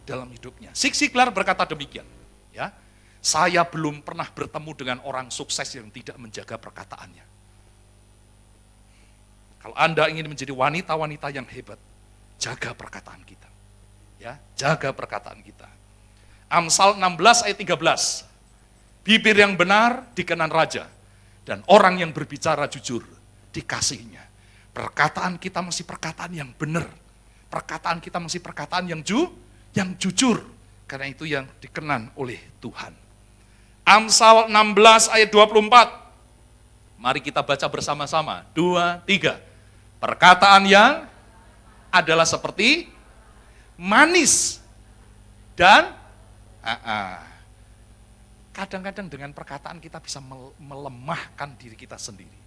dalam hidupnya. Zig Ziglar berkata demikian. Ya, saya belum pernah bertemu dengan orang sukses yang tidak menjaga perkataannya. Kalau Anda ingin menjadi wanita-wanita yang hebat, jaga perkataan kita. Ya, jaga perkataan kita. Amsal 16 ayat 13. Bibir yang benar dikenan raja, dan orang yang berbicara jujur dikasihinya. Perkataan kita mesti perkataan yang benar. Perkataan kita mesti perkataan yang jujur. Karena itu yang dikenan oleh Tuhan. Amsal 16 ayat 24. Mari kita baca bersama-sama. 2, 3. Perkataan yang adalah seperti manis dan kadang-kadang dengan perkataan kita bisa melemahkan diri kita sendiri.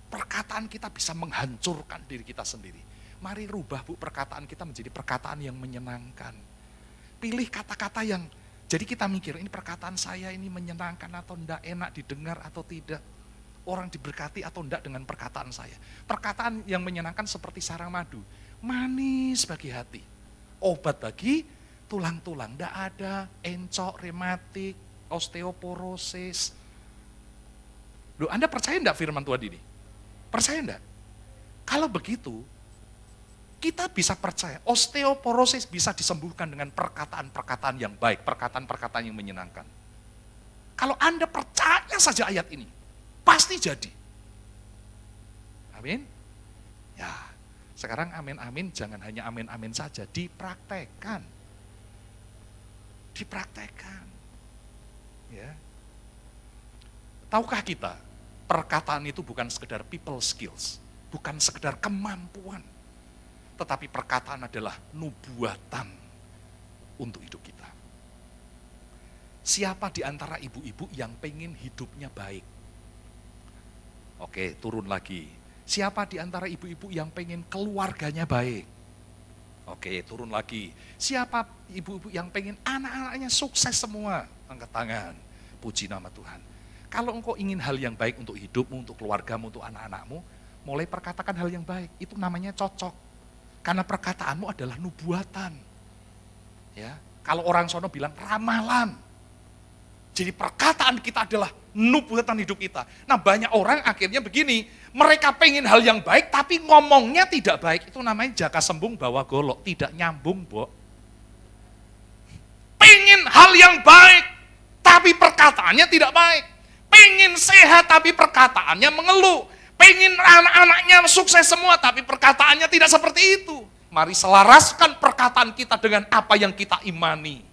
Perkataan kita bisa menghancurkan diri kita sendiri. Mari rubah Bu perkataan kita menjadi perkataan yang menyenangkan. Pilih kata-kata yang, jadi kita mikir ini perkataan saya ini menyenangkan atau enggak, enak didengar atau tidak. Orang diberkati atau enggak dengan perkataan saya. Perkataan yang menyenangkan seperti sarang madu. Manis bagi hati. Obat bagi tulang-tulang. Enggak ada encok, rematik, osteoporosis. Loh, Anda percaya enggak firman Tuhan ini? Percaya enggak? Kalau begitu, kita bisa percaya osteoporosis bisa disembuhkan dengan perkataan-perkataan yang baik, perkataan-perkataan yang menyenangkan. Kalau Anda percaya saja ayat ini, pasti jadi. Amin. Ya, sekarang amin-amin jangan hanya amin-amin saja, dipraktekkan. Dipraktekkan. Ya. Tahukah kita, perkataan itu bukan sekedar people skills, bukan sekedar kemampuan, tetapi perkataan adalah nubuatan untuk hidup kita. Siapa di antara ibu-ibu yang pengen hidupnya baik? Oke, turun lagi. Siapa di antara ibu-ibu yang pengen keluarganya baik? Oke, turun lagi. Siapa ibu-ibu yang pengen anak-anaknya sukses semua? Angkat tangan. Puji nama Tuhan. Kalau engkau ingin hal yang baik untuk hidupmu, untuk keluargamu, untuk anak-anakmu, mulai perkatakan hal yang baik. Itu namanya cocok. Karena perkataanmu adalah nubuatan. Ya, kalau orang sono bilang ramalan. Jadi perkataan kita adalah nubuatan hidup kita. Nah, banyak orang akhirnya begini, mereka pengen hal yang baik tapi ngomongnya tidak baik. Itu namanya jaka sembung bawa golok, tidak nyambung, Bo. Pengen hal yang baik tapi perkataannya tidak baik. Pengen sehat tapi perkataannya mengeluh. Pengen anak-anaknya sukses semua tapi perkataannya tidak seperti itu. Mari selaraskan perkataan kita dengan apa yang kita imani.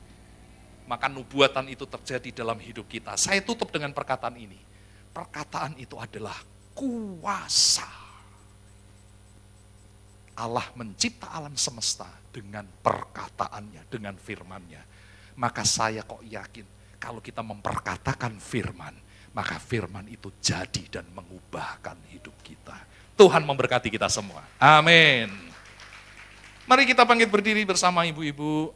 Maka nubuatan itu terjadi dalam hidup kita. Saya tutup dengan perkataan ini. Perkataan itu adalah kuasa. Allah mencipta alam semesta dengan perkataannya, dengan firman-Nya. Maka saya kok yakin kalau kita memperkatakan firman, maka firman itu jadi dan mengubahkan hidup kita. Tuhan memberkati kita semua. Amin. Mari kita bangkit berdiri bersama ibu-ibu.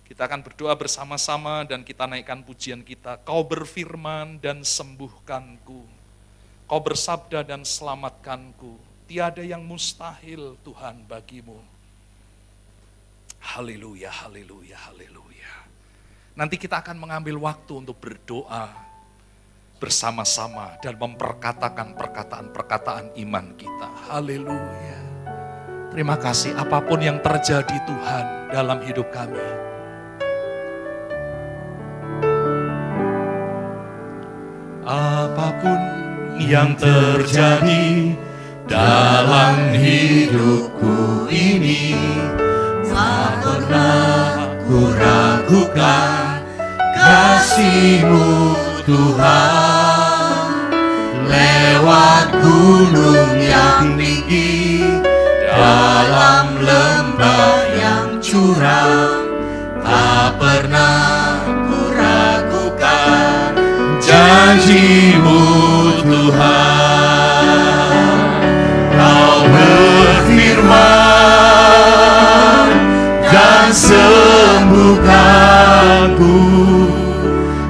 Kita akan berdoa bersama-sama dan kita naikkan pujian kita. Kau berfirman dan sembuhkanku. Kau bersabda dan selamatkanku. Tiada yang mustahil Tuhan bagimu. Haleluya, haleluya, haleluya. Nanti kita akan mengambil waktu untuk berdoa bersama-sama dan memperkatakan perkataan-perkataan iman kita. Haleluya. Terima kasih apapun yang terjadi Tuhan dalam hidup kami. Apapun yang terjadi dalam hidupku ini, tak pernah ku ragukan kasih-Mu Tuhan. Lewat gunung yang tinggi, dalam lembah yang curang, tak pernah ku ragukan janji-Mu Tuhan. Kau berfirman dan sembuhkanku,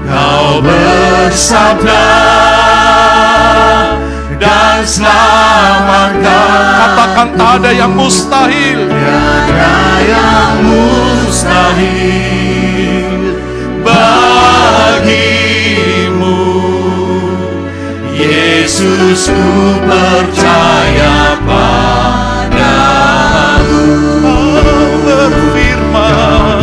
Kau bersabda dan selamatkan. Katakan tak ada yang mustahil. Tiada yang mustahil bagi-Mu. Yesus, ku percaya padamu. Berfirman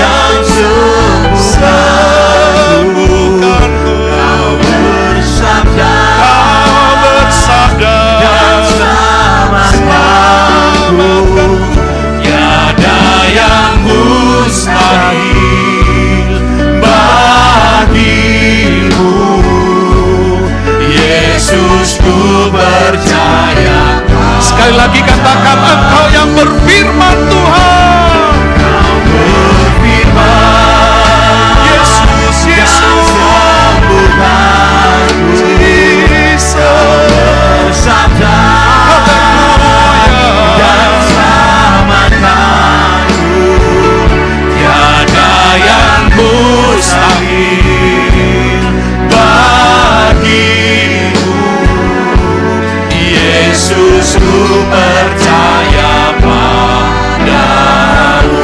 dan sembuhkanku. Kau bersabda dan selamatkanku. Tiada yang mustahil bagi-Mu. Yesus, ku percaya. Sekali lagi katakan, Engkau yang berfirman Tuhan. Kau berfirman, Yesus, Yesus, sembuhkanku. Bersabda dan selamatkanku. Tiada yang mustahil bagi-Mu. Yesus, ku percaya padamu.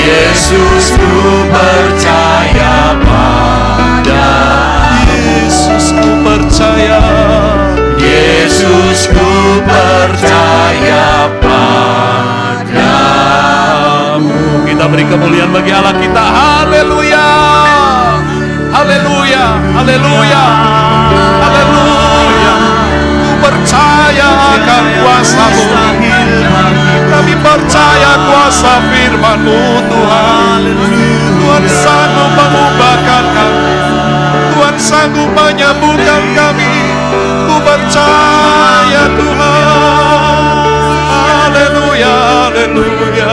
Yesusku percaya padamu. Yesusku percaya. Yesusku percaya padamu. Kita beri kemuliaan bagi Allah kita. Haleluya. Haleluya. Haleluya. Haleluya. Ku percaya akan kuasa-Mu. Kami percaya kuasa firman-Mu Tuhan. Tuhan sanggup mengubahkan kami. Tuhan sanggup menyembuhkan kami. Ku percaya Tuhan. Haleluya. Haleluya.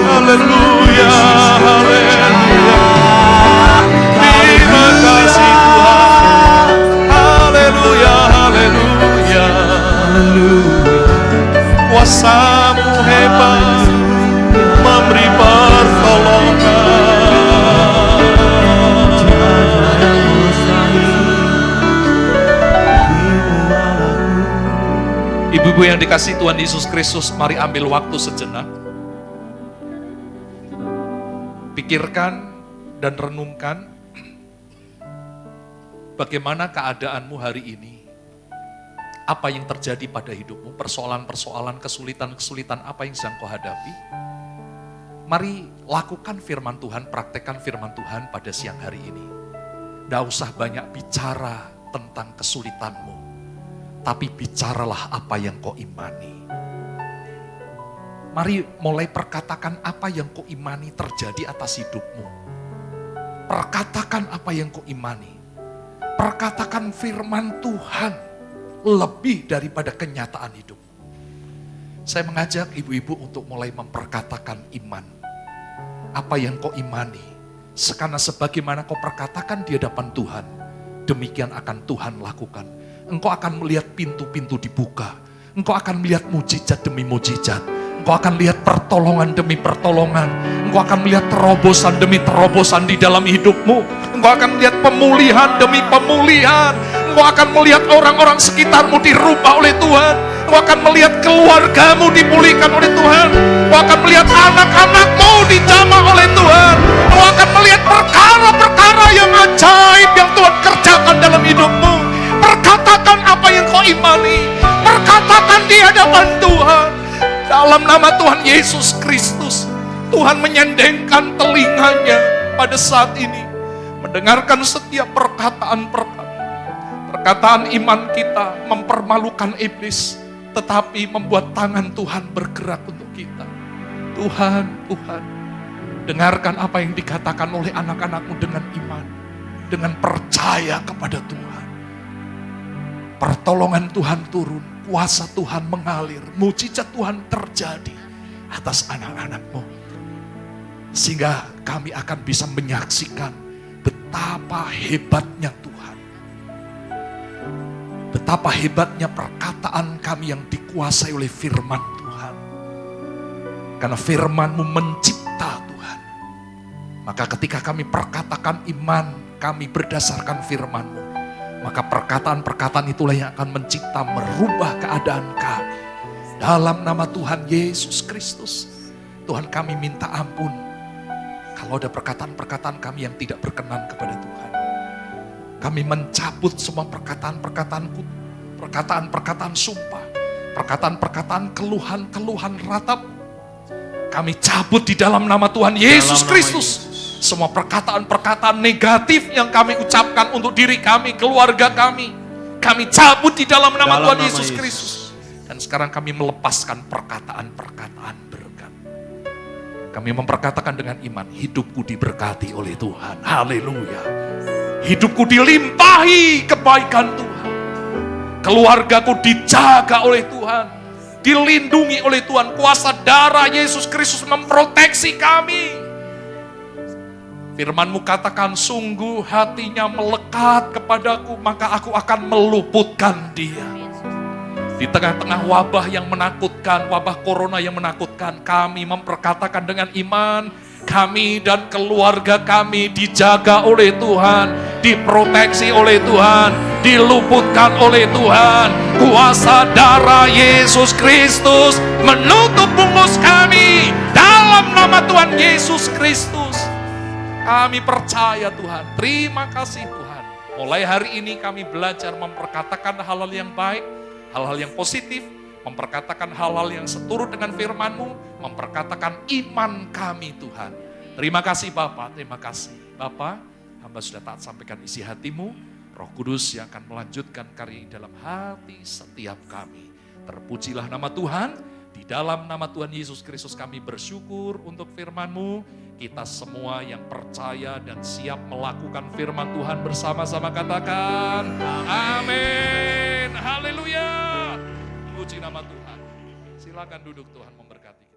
Haleluya, haleluya. Terima kasih Tuhan. Haleluya, haleluya. Kuasa-Mu hebat memberi pertolongan. Ibu-ibu yang dikasihi Tuhan Yesus Kristus, mari ambil waktu sejenak. Pikirkan dan renungkan bagaimana keadaanmu hari ini. Apa yang terjadi pada hidupmu, persoalan-persoalan, kesulitan-kesulitan apa yang sedang kau hadapi. Mari lakukan firman Tuhan, praktekkan firman Tuhan pada siang hari ini. Tidak usah banyak bicara tentang kesulitanmu, tapi bicaralah apa yang kau imani. Mari mulai perkatakan apa yang kau imani terjadi atas hidupmu. Perkatakan apa yang kau imani. Perkatakan firman Tuhan lebih daripada kenyataan hidup. Saya mengajak ibu-ibu untuk mulai memperkatakan iman. Apa yang kau imani. Karena sebagaimana kau perkatakan di hadapan Tuhan, demikian akan Tuhan lakukan. Engkau akan melihat pintu-pintu dibuka. Engkau akan melihat mujizat demi mujizat. Engkau akan lihat pertolongan demi pertolongan. Engkau akan melihat terobosan demi terobosan di dalam hidupmu. Engkau akan melihat pemulihan demi pemulihan. Engkau akan melihat orang-orang sekitarmu dirubah oleh Tuhan. Engkau akan melihat keluargamu dipulihkan oleh Tuhan. Engkau akan melihat anak-anakmu dijamah oleh Tuhan. Engkau akan melihat perkara-perkara yang ajaib yang Tuhan kerjakan dalam hidupmu. Perkatakan apa yang kau imani. Perkatakan di hadapan Tuhan. Dalam nama Tuhan Yesus Kristus, Tuhan menyendengkan telinganya pada saat ini, mendengarkan setiap perkataan iman kita mempermalukan iblis, tetapi membuat tangan Tuhan bergerak untuk kita. Tuhan, dengarkan apa yang dikatakan oleh anak-anak-Mu dengan iman, dengan percaya kepada Tuhan. Pertolongan Tuhan turun, kuasa Tuhan mengalir, mujizat Tuhan terjadi atas anak-anak-Mu. Sehingga kami akan bisa menyaksikan betapa hebatnya Tuhan. Betapa hebatnya perkataan kami yang dikuasai oleh firman Tuhan. Karena firman-Mu mencipta Tuhan. Maka ketika kami perkatakan iman kami berdasarkan firman-Mu, maka perkataan-perkataan itulah yang akan mencipta, merubah keadaan kami. Dalam nama Tuhan Yesus Kristus, Tuhan kami minta ampun. Kalau ada perkataan-perkataan kami yang tidak berkenan kepada Tuhan, kami mencabut semua perkataan-perkataan sumpah, perkataan-perkataan keluhan-keluhan ratap. Kami cabut di dalam nama Tuhan Yesus Kristus. Semua perkataan-perkataan negatif yang kami ucapkan untuk diri kami, keluarga kami cabut di dalam nama Tuhan Yesus Kristus. Dan sekarang kami melepaskan perkataan-perkataan berkat. Kami memperkatakan dengan iman, hidupku diberkati oleh Tuhan. Haleluya. Hidupku dilimpahi kebaikan Tuhan. Keluargaku dijaga oleh Tuhan. Dilindungi oleh Tuhan. Kuasa darah Yesus Kristus memproteksi kami. Firman-Mu katakan, sungguh hatinya melekat kepadaku, maka aku akan meluputkan dia. Di tengah-tengah wabah yang menakutkan, wabah corona yang menakutkan, kami memperkatakan dengan iman, kami dan keluarga kami dijaga oleh Tuhan, diproteksi oleh Tuhan, diluputkan oleh Tuhan. Kuasa darah Yesus Kristus menutup bungkus kami dalam nama Tuhan Yesus Kristus. Kami percaya Tuhan, terima kasih Tuhan. Mulai hari ini kami belajar memperkatakan hal-hal yang baik, hal-hal yang positif, memperkatakan hal-hal yang seturut dengan firman-Mu, memperkatakan iman kami Tuhan. Terima kasih Bapak, terima kasih. Bapak, hamba sudah taat sampaikan isi hati-Mu, Roh Kudus yang akan melanjutkan karya dalam hati setiap kami. Terpujilah nama Tuhan, di dalam nama Tuhan Yesus Kristus kami bersyukur untuk firman-Mu. Kita semua yang percaya dan siap melakukan firman Tuhan bersama-sama katakan, amin, haleluya. Puji nama Tuhan. Silakan duduk, Tuhan memberkati.